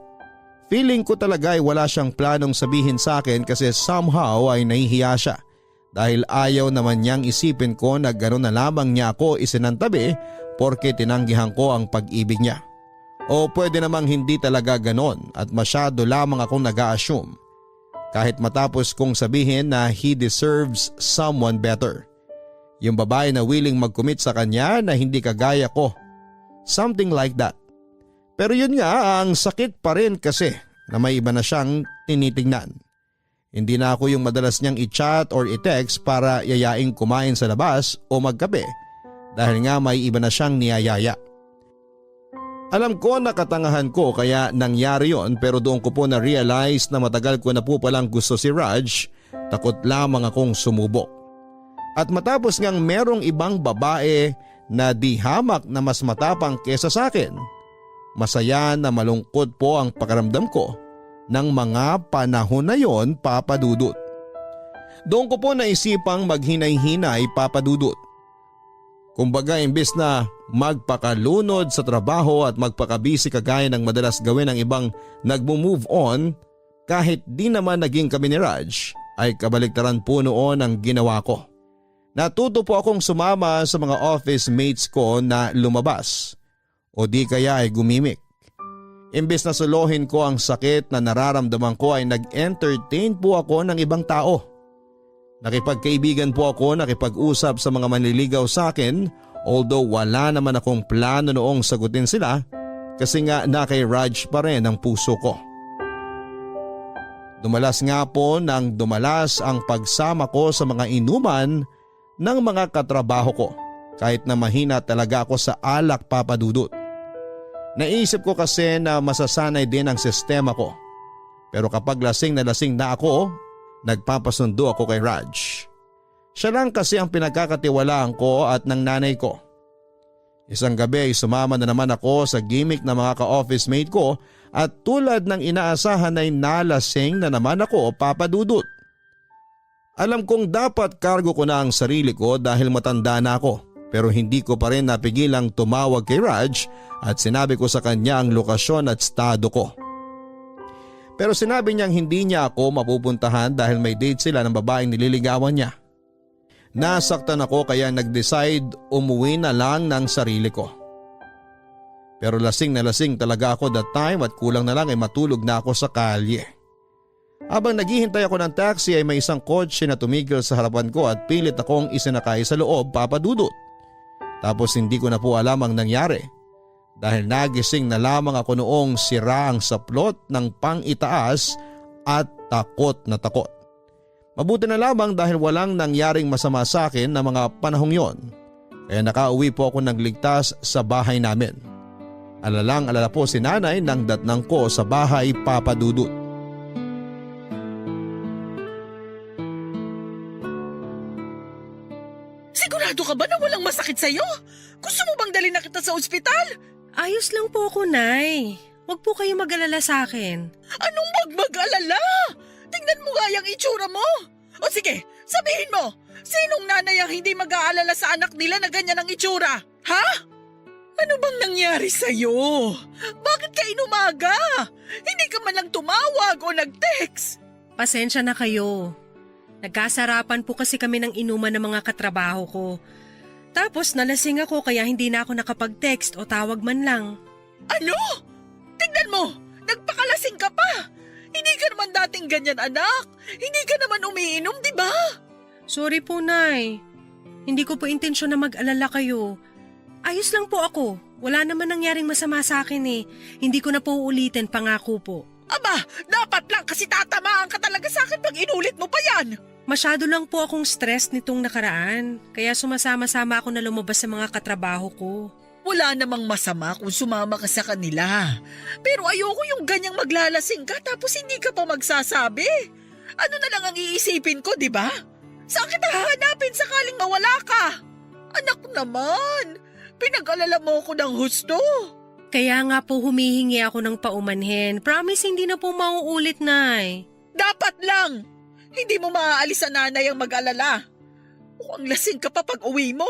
Feeling ko talaga ay wala siyang planong sabihin sa akin kasi somehow ay nahihiya siya. Dahil ayaw naman niyang isipin ko na gano'n na lamang niya ako isinantabi porke tinanggihan ko ang pag-ibig niya. O pwede namang hindi talaga gano'n at masyado lamang akong nag-a-assume. Kahit matapos kong sabihin na he deserves someone better. Yung babae na willing mag-commit sa kanya na hindi kagaya ko. Something like that. Pero yun nga, ang sakit pa rin kasi na may iba na siyang tinitingnan. Hindi na ako yung madalas niyang i-chat or i-text para yayaing kumain sa labas o magkape dahil nga may iba na siyang niyayaya. Alam ko na katangahan ko kaya nangyari yon pero doon ko po na-realize na matagal ko na po palang gusto si Raj, takot lamang akong sumubok. At matapos ngang merong ibang babae na di hamak na mas matapang kesa sa akin, masaya na malungkot po ang pakiramdam ko ng mga panahon na yon, papadudot. Doon ko po naisipang maghinay-hinay, papadudot. Kumbaga imbes na magpakalunod sa trabaho at magpakabisi kagaya ng madalas gawin ng ibang nagmo-move on, kahit di naman naging kami ni Raj, ay kabaliktaran po noon ang ginawa ko. Natuto po akong sumama sa mga office mates ko na lumabas o di kaya ay gumimik. Imbes na suluhin ko ang sakit na nararamdaman ko ay nag-entertain po ako ng ibang tao. Nakipagkaibigan po ako, nakipag-usap sa mga manliligaw sa akin although wala naman akong plano noong sagutin sila kasi nga na kay Raj pa rin ang puso ko. Dumalas nga po nang dumalas ang pagsama ko sa mga inuman ng mga katrabaho ko kahit na mahina talaga ako sa alak, papadudot. Naisip ko kasi na masasanay din ang sistema ko pero kapag lasing na ako, nagpapasundo ako kay Raj. Siya lang kasi ang pinagkakatiwalaan ko at ng nanay ko. Isang gabi ay sumama na naman ako sa gimmick ng mga ka-office mate ko at tulad ng inaasahan ay nalasing na naman ako, papadudot. Alam kong dapat kargo ko na ang sarili ko dahil matanda na ako pero hindi ko pa rin napigilang tumawag kay Raj at sinabi ko sa kanya ang lokasyon at estado ko. Pero sinabi niyang hindi niya ako mapupuntahan dahil may date sila ng babaeng nililigawan niya. Nasaktan ako kaya nag-decide umuwi na lang ng sarili ko. Pero lasing na lasing talaga ako that time at kulang na lang ay matulog na ako sa kalye. Habang naghihintay ako ng taxi ay may isang kotse na tumigil sa harapan ko at pilit akong isinakay sa loob, papadudot. Tapos hindi ko na po alam ang nangyari. Dahil nagising na lamang ako noong sira ang saplot ng pang-itaas at takot na takot. Mabuti na lamang dahil walang nangyaring masama sa akin na mga panahong yon. Kaya nakauwi po ako ng ligtas sa bahay namin. Alalang-alala po si nanay nang datnang ko sa bahay, papadudot. Sigurado ka ba na walang masakit sa'yo? Gusto mo bang dalhin na kita sa ospital? Ayos lang po ako, Nay. Huwag po kayo mag-alala sa akin. Anong mag-alala? Tingnan mo nga yung itsura mo. O sige, sabihin mo, sinong nanay ang hindi mag-aalala sa anak nila na ganyan ang itsura? Ha? Ano bang nangyari sa'yo? Bakit ka inumaga? Hindi ka man lang tumawag o nag-text. Pasensya na kayo. Nagkasarapan po kasi kami ng inuman ng mga katrabaho ko. Tapos nalasing ako kaya hindi na ako nakapag-text o tawag man lang. Ano? Tingnan mo, nagpakalasing ka pa. Hindi ka naman dating ganyan, anak. Hindi ka naman umiinom, di ba? Sorry po, Nay. Hindi ko po intensyon na mag-alala kayo. Ayos lang po ako. Wala naman nangyaring masama sa akin eh. Hindi ko na po uulitin, pangako po. Aba, dapat lang kasi tatamaan ka talaga sa akin pag inulit mo pa yan. Masyado lang po akong stress nitong nakaraan. Kaya sumasama-sama ako na lumabas sa mga katrabaho ko. Wala namang masama kung sumama ka sa kanila. Pero ayoko yung ganyang maglalasing ka tapos hindi ka pa magsasabi. Ano na lang ang iisipin ko, di ba? Saan kita hahanapin sakaling mawala ka? Anak naman, pinag-alala mo ko ng husto. Kaya nga po humihingi ako ng paumanhin. Promise hindi na po mauulit, Nay. Dapat lang. Hindi mo maaalis sa nanay ang mag-alala. Mukhang lasing ka pa pag uwi mo.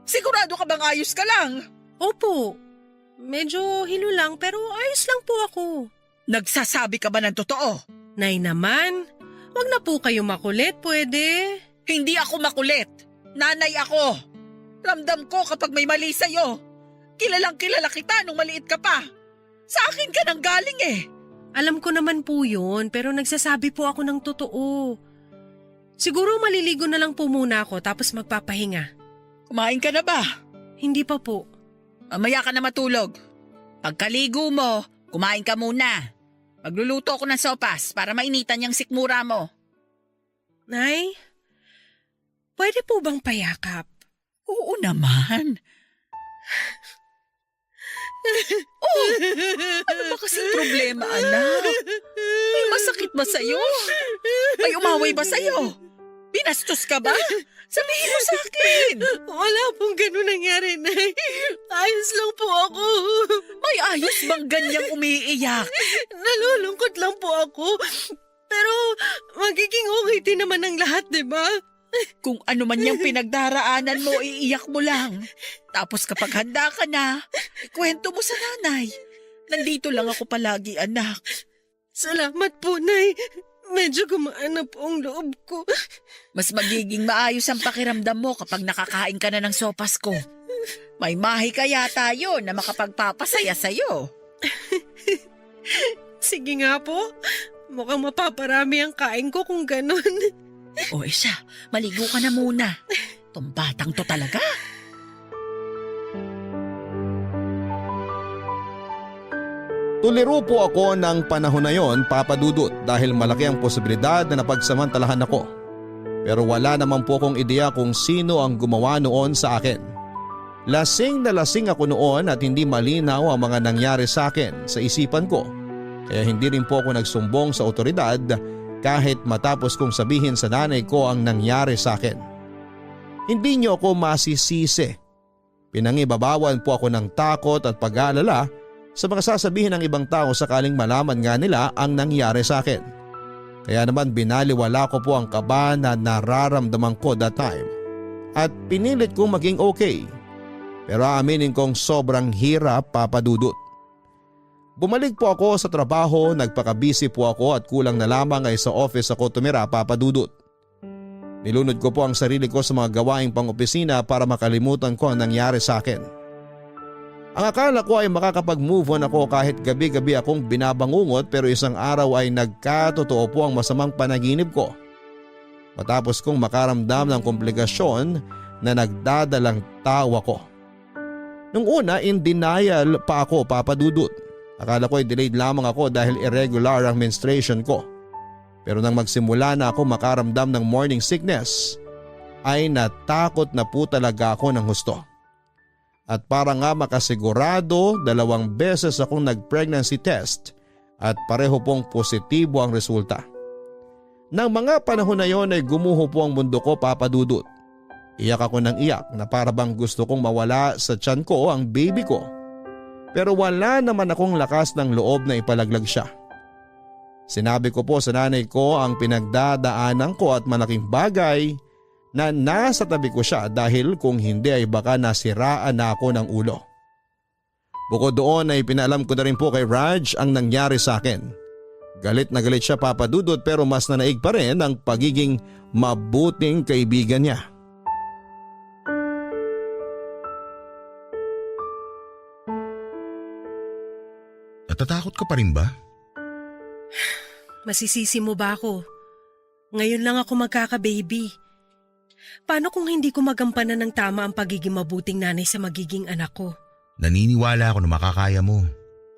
Sigurado ka bang ayos ka lang? Opo. Medyo hilo lang pero ayos lang po ako. Nagsasabi ka ba ng totoo? Nay naman, wag na po kayo makulit, pwede? Hindi ako makulit. Nanay ako. Ramdam ko kapag may mali sa'yo. Kilalang kilala kita nung maliit ka pa. Sa akin ka nang galing eh. Alam ko naman po yun, pero nagsasabi po ako ng totoo. Siguro maliligo na lang po muna ako tapos magpapahinga. Kumain ka na ba? Hindi pa po. Mamaya ka na matulog. Pagkaligo mo, kumain ka muna. Magluluto ako ng sopas para mainitan yung sikmura mo. Nay, pwede po bang payakap? Oo naman. Oh, ano ba kasing problema, anak? May masakit ba sa'yo? May umaway ba sa'yo? Binastos ka ba? Sabihin mo sa akin. Wala pong ganun nangyari, Nay. Ayos lang po ako. May ayos bang ganyang umiiyak? Nalulungkot lang po ako. Pero magiging okay din naman ang lahat, di ba? Kung ano man yung pinagdaraanan mo, iiyak mo lang. Tapos kapag handa ka na, ikwento mo sa nanay. Nandito lang ako palagi, anak. Salamat po, Nay. Medyo gumaan na po ang loob ko. Mas magiging maayos ang pakiramdam mo kapag nakakain ka na ng sopas ko. May mahi kaya tayo na makapagpapasaya sa'yo. Sige nga po. Mukhang mapaparami ang kain ko kung ganun. O siya, maligo ka na muna. Tong batang to talaga. Tuliro po ako ng panahon na yon, Papa Dudut, dahil malaki ang posibilidad na napagsamantalahan ako. Pero wala naman po akong ideya kung sino ang gumawa noon sa akin. Lasing na lasing ako noon at hindi malinaw ang mga nangyari sa akin sa isipan ko. Kaya hindi rin po ako nagsumbong sa otoridad kahit matapos kong sabihin sa nanay ko ang nangyari sa akin. Hindi niyo ako masisisi. Pinangibabawan po ako ng takot at pag-aalala sa mga sasabihin ng ibang tao sakaling malaman nga nila ang nangyari sa akin. Kaya naman binaliwala ko po ang kaba na nararamdaman ko that time at pinilit kong maging okay. Pero aaminin kong sobrang hirap, Papa Dudut. Bumalik po ako sa trabaho, nagpaka-busy po ako at kulang na lamang ay sa office ako tumira, Papa Dudut. Nilunod ko po ang sarili ko sa mga gawaing pang-opisina para makalimutan ko ang nangyari sa akin. Ang akala ko ay makakapag-move on ako kahit gabi-gabi akong binabangungot pero isang araw ay nagkatotoo po ang masamang panaginip ko. Matapos kong makaramdam ng komplikasyon na nagdadalang tawa ko. Nung una in denial pa ako, Papa Dudut. Akala ko ay delayed lamang ako dahil irregular ang menstruation ko. Pero nang magsimula na ako makaramdam ng morning sickness ay natakot na po talaga ako ng husto. At para nga makasigurado, 2 beses akong nag-pregnancy test at pareho pong positibo ang resulta. Nang mga panahon na yon ay gumuho po ang mundo ko, Papa Dudut. Iyak ako ng iyak na para bang gusto kong mawala sa tiyan ko ang baby ko. Pero wala naman akong lakas ng loob na ipalaglag siya. Sinabi ko po sa nanay ko ang pinagdadaanan ko at malaking bagay na nasa tabi ko siya dahil kung hindi ay baka nasiraan na ako ng ulo. Bukod doon ay pinaalam ko na rin po kay Raj ang nangyari sa akin. Galit na galit siya, Papa Dudut, pero mas nanaig pa rin ang pagiging mabuting kaibigan niya. Natatakot ka pa rin ba? Masisisi mo ba ako? Ngayon lang ako magkaka-baby. Paano kung hindi ko magampanan ng tama ang pagiging mabuting nanay sa magiging anak ko? Naniniwala ako na makakaya mo.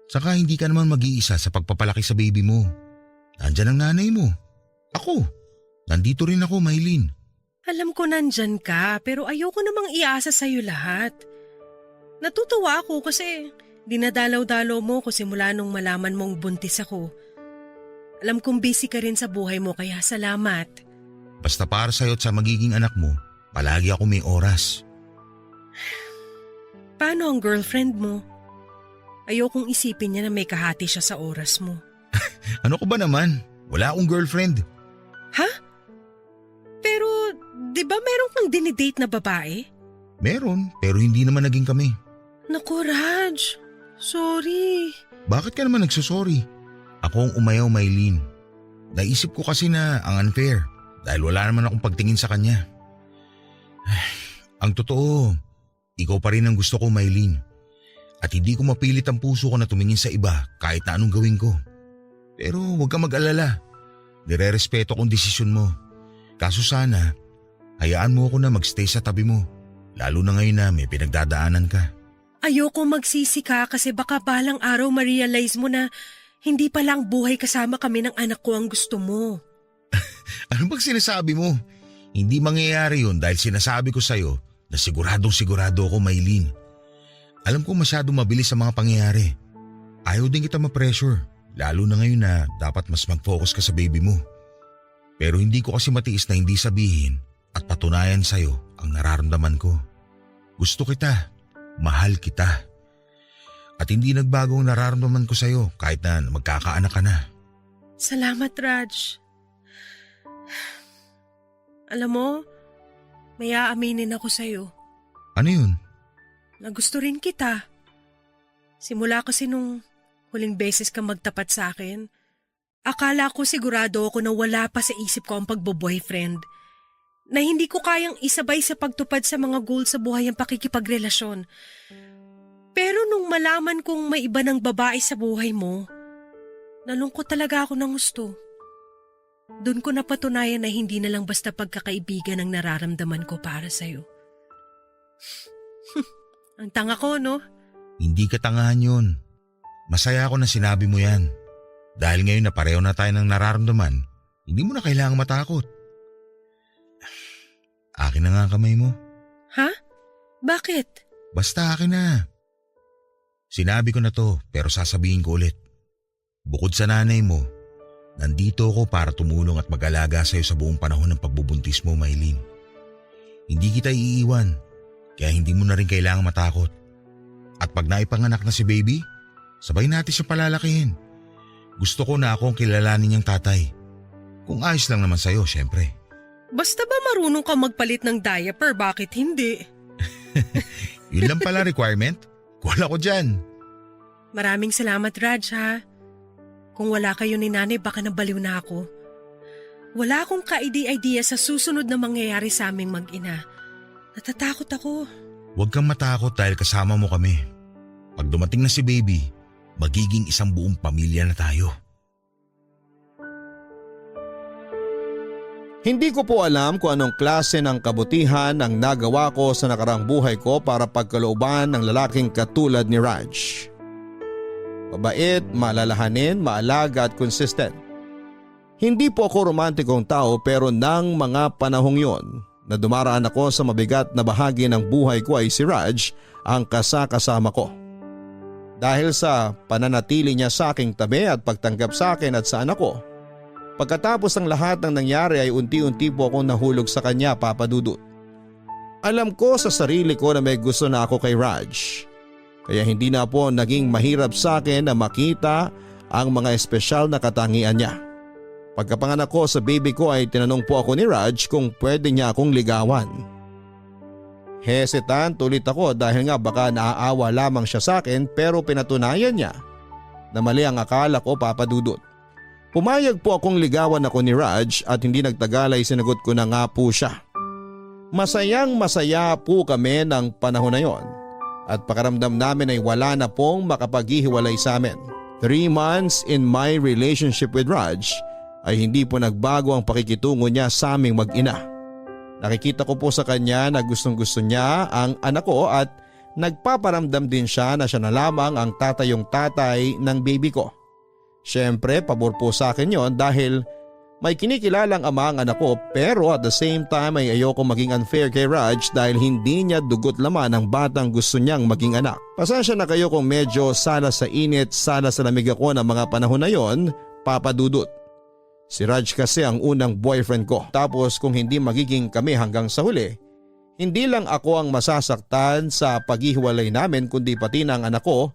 Saka hindi ka naman mag-iisa sa pagpapalaki sa baby mo. Nandyan ang nanay mo. Ako. Nandito rin ako, Maylin. Alam ko nandyan ka, pero ayoko namang iasa sa'yo lahat. Natutuwa ako kasi dinadalaw-dalaw mo ko simula nung malaman mong buntis ako. Alam kong busy ka rin sa buhay mo kaya salamat. Basta para sa'yo at sa magiging anak mo, palagi ako may oras. Paano ang girlfriend mo? Ayokong isipin niya na may kahati siya sa oras mo. Ano ko ba naman? Wala akong girlfriend. Ha? Pero, di ba meron kang dinidate na babae? Meron, pero hindi naman naging kami. Naku, Raj. Sorry. Bakit ka naman nagsusorry? Ako ang umayaw, Maylin. Naisip ko kasi na ang unfair dahil wala naman akong pagtingin sa kanya. Ang totoo, ikaw pa rin ang gusto ko, Maylin. At hindi ko mapilit ang puso ko na tumingin sa iba kahit na anong gawin ko. Pero huwag kang mag-alala. Nire-respeto kong desisyon mo. Kaso sana, hayaan mo ako na magstay sa tabi mo. Lalo na ngayon na may pinagdadaanan ka. Ayoko magsisi ka kasi baka balang araw ma-realize mo na hindi palang buhay kasama kami ng anak ko ang gusto mo. Ano bang sinasabi mo? Hindi mangyayari yun dahil sinasabi ko sa'yo na siguradong-sigurado ako, Maylin. Alam ko masyadong mabilis ang mga pangyayari. Ayaw din kita ma-pressure, lalo na ngayon na dapat mas mag-focus ka sa baby mo. Pero hindi ko kasi matiis na hindi sabihin at patunayan sa'yo ang nararamdaman ko. Gusto kita, mahal kita. At hindi nagbago ang nararamdaman ko sa'yo kahit na magkakaanak ka na. Salamat, Raj. Alam mo, may aaminin ako sa'yo. Ano yun? Na gusto rin kita. Simula kasi nung huling beses ka magtapat sa akin, akala ko sigurado ako na wala pa sa isip ko ang pagbo-boyfriend. Na hindi ko kayang isabay sa pagtupad sa mga goals sa buhay ang pakikipagrelasyon. Pero nung malaman kong may iba ng babae sa buhay mo, nalungkot talaga ako ng gusto. Doon ko napatunayan na hindi na lang basta pagkakaibigan ang nararamdaman ko para sa'yo. Ang tanga ko, no? Hindi ka tangahan yun. Masaya ako na sinabi mo yan. Dahil ngayon na pareho na tayo ng nararamdaman, hindi mo na kailangang matakot. Akin na nga ang kamay mo. Ha? Bakit? Basta akin na. Sinabi ko na to pero sasabihin ko ulit. Bukod sa nanay mo, nandito ako para tumulong at mag-alaga sa'yo sa buong panahon ng pagbubuntis mo, Maylin. Hindi kita iiwan. Kaya hindi mo na rin kailangang matakot. At pag naipanganak na si baby, sabay natin siya palalakihin. Gusto ko na ako ang kilalanin niyang tatay. Kung ayos lang naman sa'yo, syempre. Basta ba marunong ka magpalit ng diaper, bakit hindi? Yun lang pala requirement. Wala ko dyan. Maraming salamat, Raj, ha? Kung wala kayo ni nanay, baka nabaliw na ako. Wala akong ka-idea sa susunod na mangyayari sa aming mag-ina. Natatakot ako. Huwag kang matakot dahil kasama mo kami. Pag dumating na si baby, magiging isang buong pamilya na tayo. Hindi ko po alam kung anong klase ng kabutihan ang nagawa ko sa nakarang buhay ko para pagkalooban ng lalaking katulad ni Raj. Mabait, malalahanin, maalaga at consistent. Hindi po ako romantikong tao pero nang mga panahong yon na dumaraan ako sa mabigat na bahagi ng buhay ko ay si Raj ang kasama ko. Dahil sa pananatili niya sa aking tabi at pagtanggap sa akin at sa anak ko, pagkatapos ng lahat ng nangyari ay unti-unti po akong nahulog sa kanya, Papa Dudut. Alam ko sa sarili ko na may gusto na ako kay Raj. Kaya hindi na po naging mahirap sa akin na makita ang mga espesyal na katangian niya. Pagkapanganak ko sa baby ko ay tinanong po ako ni Raj kung pwede niya akong ligawan. Hesitant ulit ako dahil nga baka naaawa lamang siya sa akin pero pinatunayan niya na mali ang akala ko, Papa Dudut. Pumayag po akong ligawan ako ni Raj at hindi nagtagal ay sinagot ko na nga po siya. Masayang masaya po kami ng panahon na yon at pakaramdam namin ay wala na pong makapaghihiwalay sa amin. 3 months in my relationship with Raj ay hindi po nagbago ang pakikitungo niya sa aming mag-ina. Nakikita ko po sa kanya na gustong-gusto niya ang anak ko at nagpaparamdam din siya na siya na lamang ang tatayong tatay ng baby ko. Siyempre pabor po sa akin yon dahil may kinikilalang ama ang anak ko, pero at the same time ay ayoko maging unfair kay Raj dahil hindi niya dugot laman ang batang gusto niyang maging anak. Pasensya na kayo kung medyo sala sa init, sala sa lamig ako ng mga panahon na yon, Papa Dudut. Si Raj kasi ang unang boyfriend ko, tapos kung hindi magiging kami hanggang sa huli, hindi lang ako ang masasaktan sa paghihiwalay namin kundi pati na ang anak ko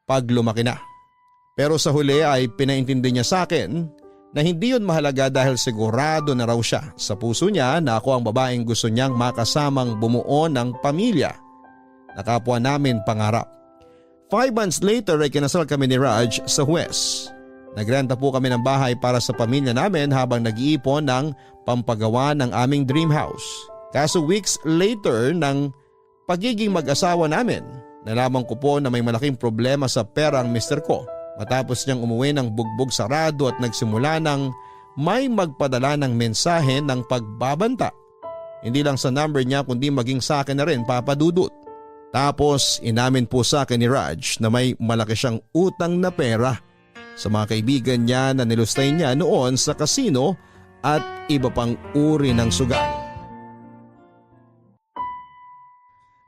pag lumaki na. Pero sa huli ay pinaintindi niya sa akin na hindi yun mahalaga dahil sigurado na raw siya sa puso niya na ako ang babaeng gusto niyang makasamang bumuo ng pamilya na kapwa namin pangarap. 5 months later ay kinasal kami ni Raj sa Huwes. Nagrenta po kami ng bahay para sa pamilya namin habang nag-iipon ng pampagawa ng aming dream house. Kaso weeks later ng pagiging mag-asawa namin, nalaman ko po na may malaking problema sa pera ang mister ko. Matapos niyang umuwi ng bugbog sarado at nagsimula ng may magpadala ng mensahe ng pagbabanta. Hindi lang sa number niya kundi maging sa akin na rin, Papa Dudut. Tapos inamin po sa akin ni Raj na may malaki siyang utang na pera sa mga kaibigan niya na nilustay niya noon sa kasino at iba pang uri ng sugal.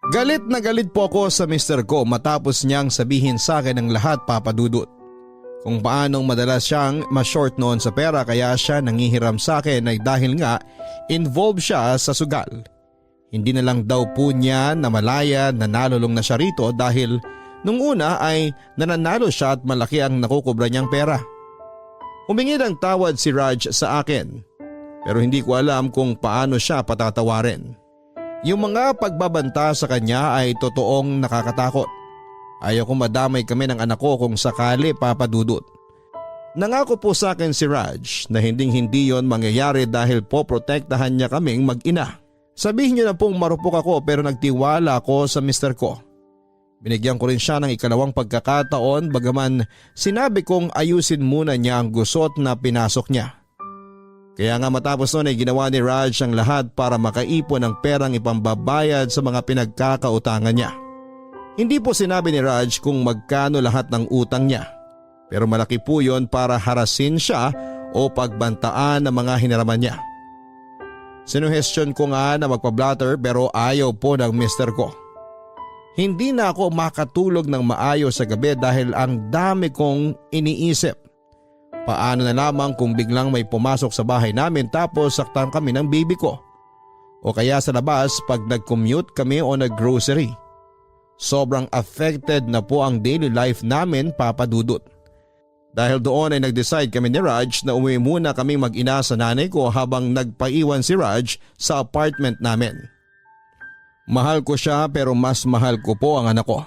Galit na galit po ako sa mister ko matapos niyang sabihin sa akin ang lahat, Papa Dudut. Kung paanong madalas siyang ma-short noon sa pera kaya siya nangihiram sa akin ay dahil nga involved siya sa sugal. Hindi na lang daw po niya na malaya na nalulong na siya rito dahil nung una ay nananalo siya at malaki ang nakukubra niyang pera. Humingi ng tawad si Raj sa akin pero hindi ko alam kung paano siya patatawarin. Yung mga pagbabanta sa kanya ay totoong nakakatakot. Ayaw kong madamay kami ng anak ko kung sakali, Papa Dudut. Nangako po sa akin si Raj na hindi yon mangyayari dahil po protektahan niya kaming mag-ina. Sabihin niyo na pong marupok ako pero nagtiwala ako sa mister ko. Binigyan ko rin siya ng ikalawang pagkakataon bagaman sinabi kong ayusin muna niya ang gusot na pinasok niya. Kaya nga matapos noon ay ginawa ni Raj ang lahat para makaipon ng perang ipambabayad sa mga pinagkakautangan niya. Hindi po sinabi ni Raj kung magkano lahat ng utang niya, pero malaki po yon para harasin siya o pagbantaan ng mga hiniraman niya. Sinuhestyon ko nga na magpa-blatter pero ayaw po ng mister ko. Hindi na ako makatulog ng maayos sa gabi dahil ang dami kong iniisip. Paano na lamang kung biglang may pumasok sa bahay namin tapos saktan kami ng baby ko? O kaya sa labas pag nag-commute kami o nag-grocery? Sobrang affected na po ang daily life namin, Papa Dudut. Dahil doon ay nag-decide kami ni Raj na umuwi muna kaming mag-ina sa nanay ko habang nagpaiwan si Raj sa apartment namin. Mahal ko siya pero mas mahal ko po ang anak ko.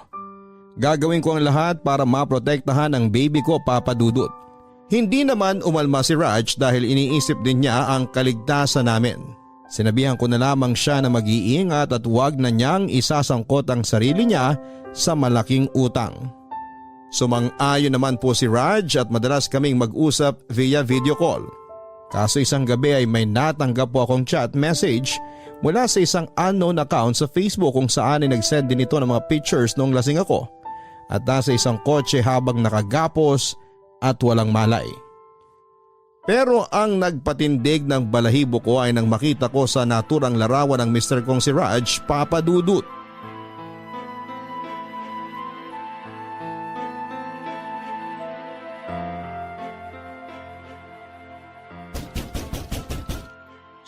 Gagawin ko ang lahat para maprotektahan ang baby ko, Papa Dudut. Hindi naman umalma si Raj dahil iniisip din niya ang kaligtasan namin. Sinabihan ko na lamang siya na mag-iingat at huwag na niyang isasangkot ang sarili niya sa malaking utang. Sumang-ayon naman po si Raj at madalas kaming mag-usap via video call. Kaso isang gabi ay may natanggap po akong chat message mula sa isang unknown account sa Facebook kung saan ay nag-send din ito ng mga pictures noong lasing ako at nasa isang kotse habang nakagapos at walang malay. Pero ang nagpatindig ng balahibo ko ay nang makita ko sa naturang larawan ng mister kong si Raj, Papa Dudut.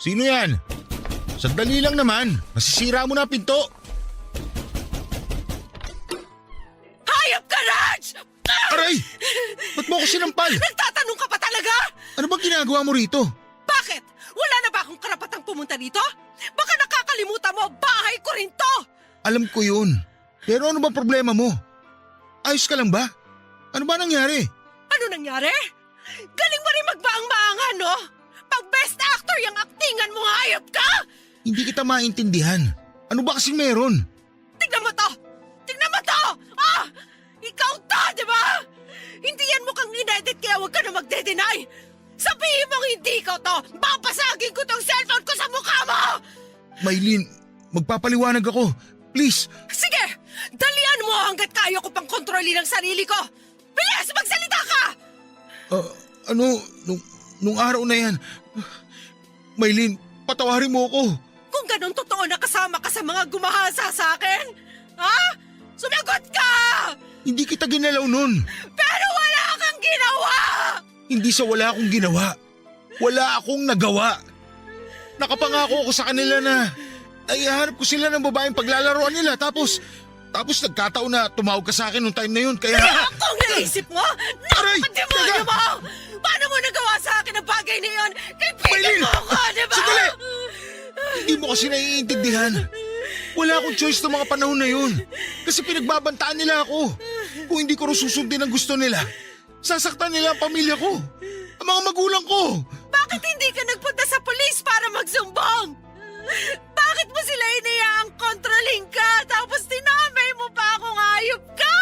Sino yan? Sandali lang naman. Masisira mo na pinto. Hayop ka, Raj! Aray! Ba't mo ako sinampal? Nagtatanong ka pa talaga? Ano bang ginagawa mo rito? Bakit? Wala na ba akong karapatang pumunta dito? Baka nakakalimutan mo, bahay ko rin to! Alam ko yun. Pero ano ba problema mo? Ayos ka lang ba? Ano ba nangyari? Ano nangyari? Galing mo rin magbaang-maangan, no? Pag best actor yung aktingan mo, hayop ka! Hindi kita maintindihan. Ano ba kasing meron? Tignan mo to! Tignan mo to! Ah! Ikaw to, di ba? Hindi yan mukhang inedit kaya huwag ka na magde-deny. Sabihin mong hindi ikaw to! Papasagin ko tong cellphone ko sa mukha mo! Maylin, magpapaliwanag ako. Please. Sige! Dalian mo hanggat kaya ko pang kontrolin ang sarili ko! Bilis! Magsalita ka! Nung araw na yan, Maylin, patawarin mo ako. Kung ganun totoo na kasama ka sa mga gumahasa sa akin? Ha? Sumagot ka! Hindi kita ginalaw nun. Pero wala kang ginawa! Hindi sa wala akong ginawa. Wala akong nagawa. Nakapangako ako sa kanila na iharap ko sila ng babaeng paglalaroan nila tapos nagkataon na tumawag ka sa akin nung time na yun kaya... Kaya akong naisip mo? Aray! Napakademonyo mo! Paano mo nagawa sa akin ang bagay na yun? Kaibigan Maylin! mo ako, di ba? Sandali! Hindi mo kasi naiintindihan. Wala akong choice ng mga panahon na yun. Kasi pinagbabantaan nila ako. Kung hindi ko rin susundin ang gusto nila, sasaktan nila ang pamilya ko. Ang mga magulang ko. Bakit hindi ka nagpunta sa polis para magsumbong? Bakit mo sila inayaang kontroling ka tapos tinamay mo pa akong hayop ka?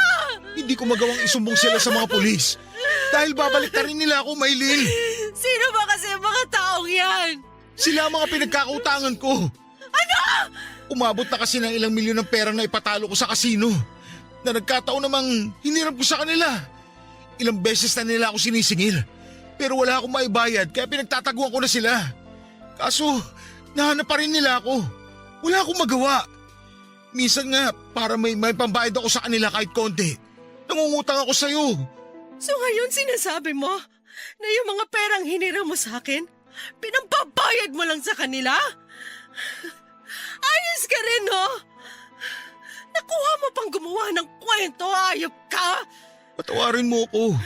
Hindi ko magawang isumbong sila sa mga pulis. Dahil babalik na rin nila ako, Maylin. Sino ba kasi ang mga taong yan? Sila ang mga pinagkakautangan ko. Ano? Umabot na kasi ng ilang milyon ng pera na ipatalo ko sa kasino. Na nagkataon namang hiniram ko sa kanila. Ilang beses na nila ako sinisingil. Pero wala akong maibayad kaya pinagtataguan ko na sila. Kaso, nahanap pa rin nila ako. Wala akong magawa. Minsan nga, para may pambayad ako sa kanila kahit konti. Nangungutang ako sa'yo. So ngayon sinasabi mo na yung mga perang hiniram mo sa akin, pinambabayad mo lang sa kanila? Ayos ka rin, no? Nakuha mo pang gumawa ng kwento, ayop ka! Patawarin mo ako.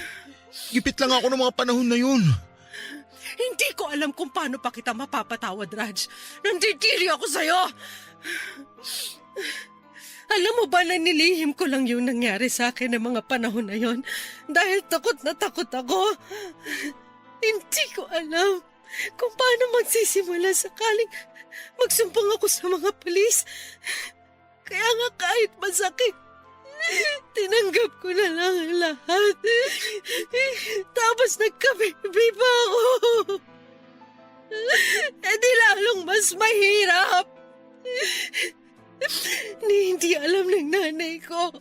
Gipit lang ako ng mga panahon na yun. Hindi ko alam kung paano pa kita mapapatawad, Raj. Nandidiri ako sa'yo! Alam mo ba na nilihim ko lang yung nangyari sa akin ng mga panahon na yon dahil takot na takot ako. Hindi ko alam kung paano magsisimula sakaling magsumbong ako sa mga pulis. Kaya nga kahit masakit, tinanggap ko na lang ang lahat. Tapos nagkabibi pa ako. Eh di lalong mas mahirap. Hindi alam ng nanay ko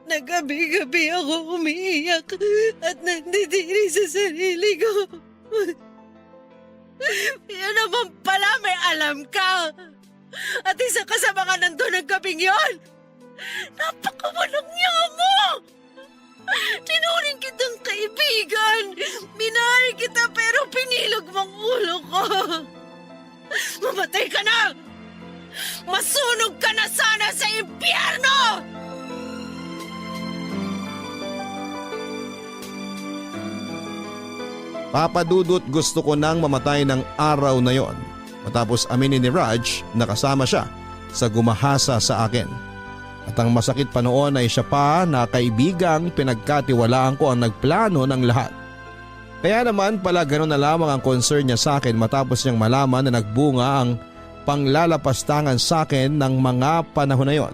na gabi-gabi ako umiiyak at nandidiri sa sarili ko. Yan naman pala may alam ka. At isa ka sa mga nandun ng gabing yon. Napakawalang niya mo! Tinuring kitang kaibigan. Minahal kita pero pinilog mong ulo ko. Mamatay ka na! Masunog ka na sana sa impyerno! Papadudot, gusto ko nang mamatay ng araw na yon matapos aminin ni Raj na kasama siya sa gumahasa sa akin. At ang masakit pa noon ay siya pa na kaibigang pinagkatiwalaan ko ang nagplano ng lahat. Kaya naman pala gano'n na lamang ang concern niya sa akin matapos niyang malaman na nagbunga ang panglalapastangan sa akin ng mga panahon na yon.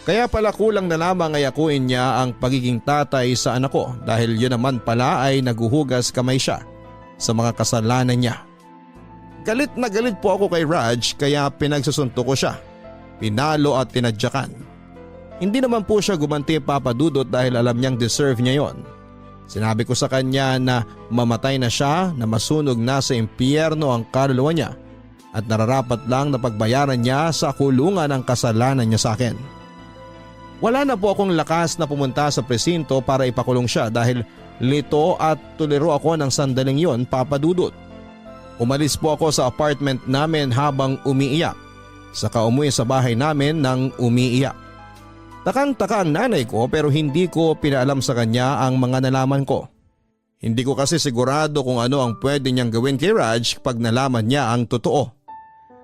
Kaya pala kulang na lamang ay akuin niya ang pagiging tatay sa anak ko dahil yun naman pala ay naguhugas kamay siya sa mga kasalanan niya. Galit na galit po ako kay Raj kaya pinagsusunto ko siya, pinalo at tinadyakan. Hindi naman po siya gumanti, Papadudot, dahil alam niyang deserve niya yon. Sinabi ko sa kanya na mamatay na siya, na masunog na sa impyerno ang kaluluwa niya at nararapat lang na pagbayaran niya sa kulungan ang kasalanan niya sa akin. Wala na po akong lakas na pumunta sa presinto para ipakulong siya dahil lito at tuliro ako ng sandaling yon, Papadudot. Umalis po ako sa apartment namin habang umiiyak, saka umuwi sa bahay namin nang umiiyak. Takang-taka ang nanay ko pero hindi ko pinaalam sa kanya ang mga nalaman ko. Hindi ko kasi sigurado kung ano ang pwede niyang gawin kay Raj pag nalaman niya ang totoo.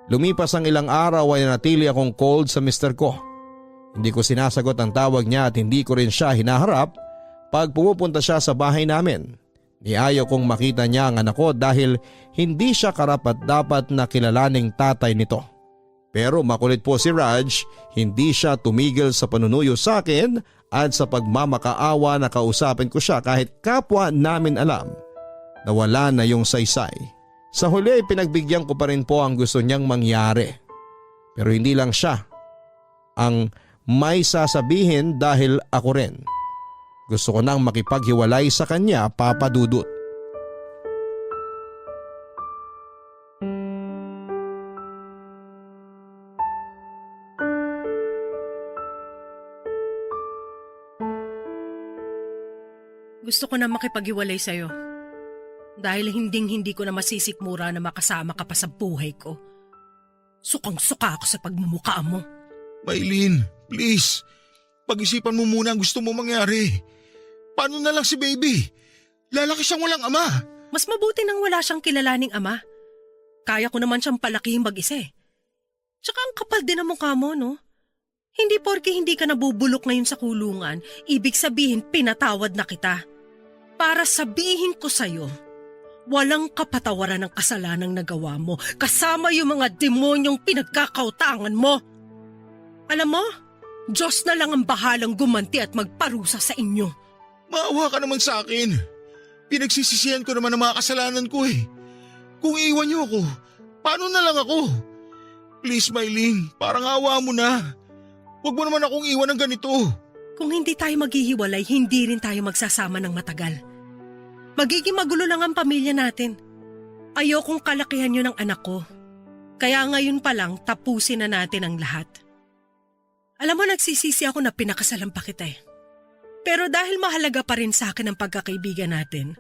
Lumipas ang ilang araw ay natili akong cold sa mister ko. Hindi ko sinasagot ang tawag niya at hindi ko rin siya hinaharap pag pumupunta siya sa bahay namin. Niayaw kong makita niya ang anak ko dahil hindi siya karapat-dapat na kilalaning tatay nito. Pero makulit po si Raj, hindi siya tumigil sa panunuyo sa akin at sa pagmamakaawa na kausapin ko siya kahit kapwa namin alam na wala na yung saysay. Sa huli ay pinagbigyan ko pa rin po ang gusto niyang mangyari. Pero hindi lang siya ang may sasabihin dahil ako rin. Gusto ko nang makipaghiwalay sa kanya, Papa Dudut. Gusto ko na makipaghiwalay sa'yo. Dahil hindi ko na masisikmura na makasama ka pa sa buhay ko. Sukang-suka ako sa pagmumukha mo. Maylin, please. Pag-isipan mo muna ang gusto mo mangyari. Paano na lang si baby? Lalaki siyang walang ama. Mas mabuti nang wala siyang kilalaning ama. Kaya ko naman siyang palakihin mag-isa eh. Tsaka ang kapal din ang mukha mo, no? Hindi porke hindi ka nabubulok ngayon sa kulungan, ibig sabihin pinatawad na kita. Para sabihin ko sa'yo, walang kapatawaran ng kasalanang nagawa mo kasama yung mga demonyong pinagkakautangan mo. Alam mo, Diyos na lang ang bahalang gumanti at magparusa sa inyo. Maawa ka naman sa akin. Pinagsisisihan ko naman ang mga kasalanan ko eh. Kung iiwan niyo ako, paano na lang ako? Please, Maylin, parang awa mo na. Huwag mo naman akong iwan ng ganito. Kung hindi tayo maghihiwalay, hindi rin tayo magsasama ng matagal. Magiging magulo lang ang pamilya natin. Ayokong kalakihan yun ng anak ko. Kaya ngayon pa lang, tapusin na natin ang lahat. Alam mo, nagsisisi ako na pinakasalan pa kita eh. Pero dahil mahalaga pa rin sa akin ang pagkakaibigan natin,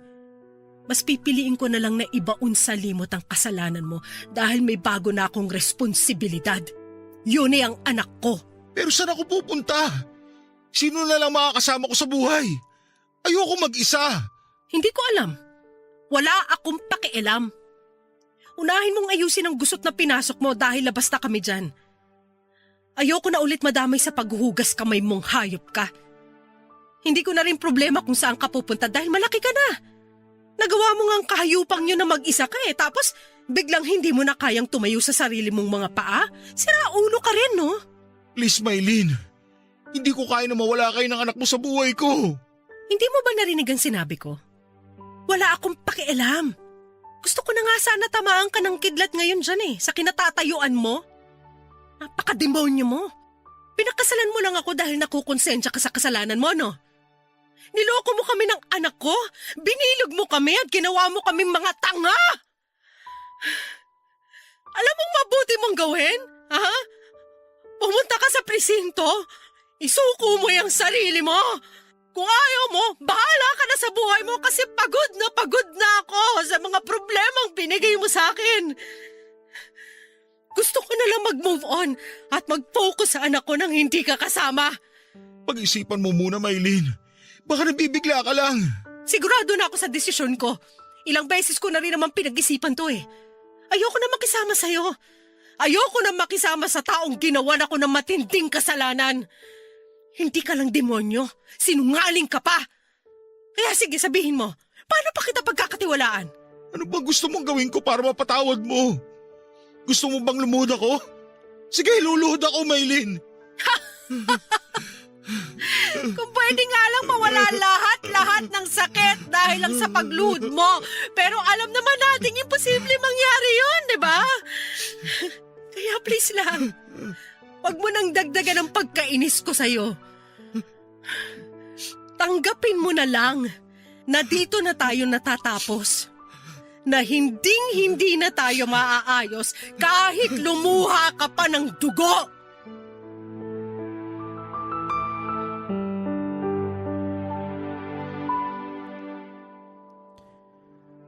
mas pipiliin ko na lang na ibaon sa limot ang kasalanan mo dahil may bago na akong responsibilidad. Yun ay ang anak ko. Pero saan ako pupunta? Sino na lang makakasama ko sa buhay? Ayoko mag-isa. Hindi ko alam. Wala akong pakialam. Unahin mong ayusin ang gusot na pinasok mo dahil labas na kami dyan. Ayoko na ulit madamay sa paghuhugas kamay mong hayop ka. Hindi ko na rin problema kung saan ka pupunta dahil malaki ka na. Nagawa mo nga ang kahayupang yun na mag-isa ka eh. Tapos biglang hindi mo na kayang tumayo sa sarili mong mga paa. Sira ulo ka rin, no? Please, Maylin. Hindi ko kaya na mawala kayo ng anak mo sa buhay ko. Hindi mo ba narinig ang sinabi ko? Wala akong pakialam. Gusto ko na nga sana tamaan ka ng kidlat ngayon dyan eh, sa kinatatayuan mo. Napaka-demonyo mo. Pinakasalan mo lang ako dahil nakukonsensya ka sa kasalanan mo, no? Niloko mo kami ng anak ko, binilog mo kami at ginawa mo kaming mga tanga. Alam mong mabuti mong gawin, ha? Pumunta ka sa presinto, isuko mo yung sarili mo. Kung ayaw mo, bahala ka na sa buhay mo kasi pagod na ako sa mga problemang binigay mo sa akin. Gusto ko na lang mag-move on at mag-focus sa anak ko nang hindi ka kasama. Pag-isipan mo muna, Maylin. Baka nabibigla ka lang. Sigurado na ako sa desisyon ko. Ilang beses ko na rin naman pinag-isipan to eh. Ayoko na makisama sa'yo. Ayoko na makisama sa taong ginawan ako ng matinding kasalanan. Hindi ka lang demonyo. Sinungaling ka pa. Kaya sige, sabihin mo, paano pa kita pagkakatiwalaan? Ano bang gusto mong gawin ko para mapatawad mo? Gusto mo bang lumuhod ako? Sige, luluhod ako, Maylin. Kung pwede nga lang mawala lahat ng sakit dahil lang sa pagluhod mo. Pero alam naman natin imposible mangyari yun, di ba? Kaya please lang, wag mo nang dagdagan ang pagkainis ko sa'yo. Tanggapin mo na lang na dito na tayo natatapos. Na hindi na tayo maaayos kahit lumuha ka pa ng dugo.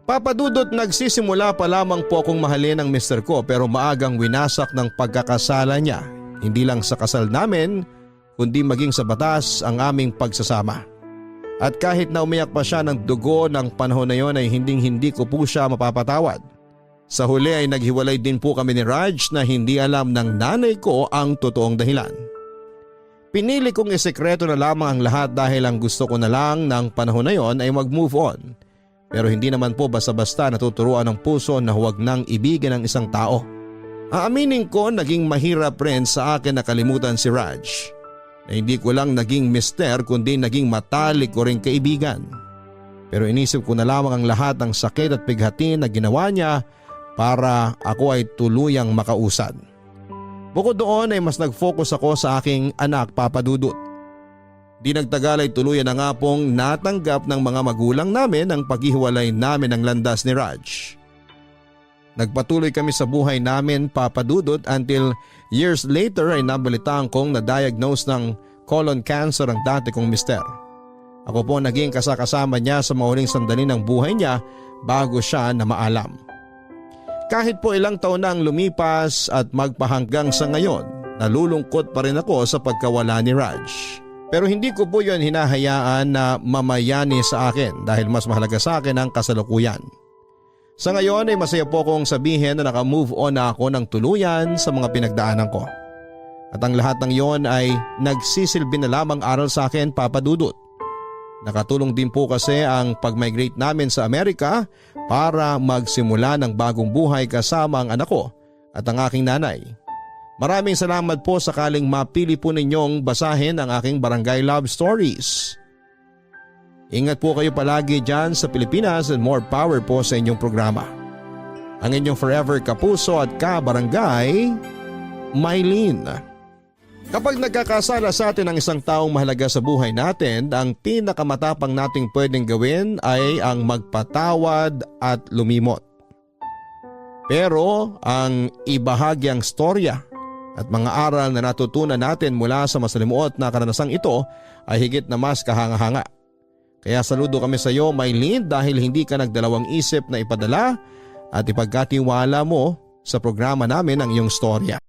Papa Dudut, nagsisimula pa lamang po akong mahalin ang mister ko pero maagang winasak ng pagkakasala niya. Hindi lang sa kasal namin, kundi maging sa batas ang aming pagsasama. At kahit na umiyak pa siya ng dugo ng panahon na yon ay hindi ko po siya mapapatawad. Sa huli ay naghiwalay din po kami ni Raj na hindi alam ng nanay ko ang totoong dahilan. Pinili kong isekreto na lamang ang lahat dahil ang gusto ko na lang ng panahon na yon ay mag-move on. Pero hindi naman po basta-basta natuturuan ng puso na huwag nang ibigin ang isang tao. Aaminin ko, naging mahirap rin sa akin na kalimutan si Raj. Na hindi ko lang naging mister kundi naging matalik ko rin kaibigan. Pero inisip ko na lamang ang lahat ng sakit at pighati na ginawa niya para ako ay tuluyang makausad. Bukod doon ay mas nag-focus ako sa aking anak Papa Dudut. Di nagtagal ay tuluyan na nga pong natanggap ng mga magulang namin ang paghihiwalay namin ng landas ni Raj. Nagpatuloy kami sa buhay namin Papa Dudut until years later ay nabalitaan kong na-diagnose ng colon cancer ang dati kong mister. Ako po naging kasakasama niya sa mahuling sandali ng buhay niya bago siya na maalam. Kahit po ilang taon na ang lumipas at magpahanggang sa ngayon, nalulungkot pa rin ako sa pagkawala ni Raj. Pero hindi ko po yon hinahayaan na mamayani sa akin dahil mas mahalaga sa akin ang kasalukuyan. Sa ngayon ay masaya po kong sabihin na naka-move on na ako ng tuluyan sa mga pinagdaanan ko. At ang lahat ng yon ay nagsisilbi na lamang aral sa akin Papa Dudut. Nakatulong din po kasi ang pag-migrate namin sa Amerika para magsimula ng bagong buhay kasama ang anak ko at ang aking nanay. Maraming salamat po sakaling mapili po ninyong basahin ang aking Barangay Love Stories. Ingat po kayo palagi dyan sa Pilipinas and more power po sa inyong programa. Ang inyong forever kapuso at ka-barangay, Mylene. Kapag nagkakasala sa atin ang isang taong mahalaga sa buhay natin, ang pinakamatapang nating pwedeng gawin ay ang magpatawad at lumimot. Pero ang ibahagyang storya at mga aral na natutunan natin mula sa masalimuot na karanasang ito ay higit na mas kahanga-hanga. Kaya saludo kami sa iyo Mylene dahil hindi ka nagdalawang isip na ipadala at ipagkatiwala mo sa programa namin ang iyong storya.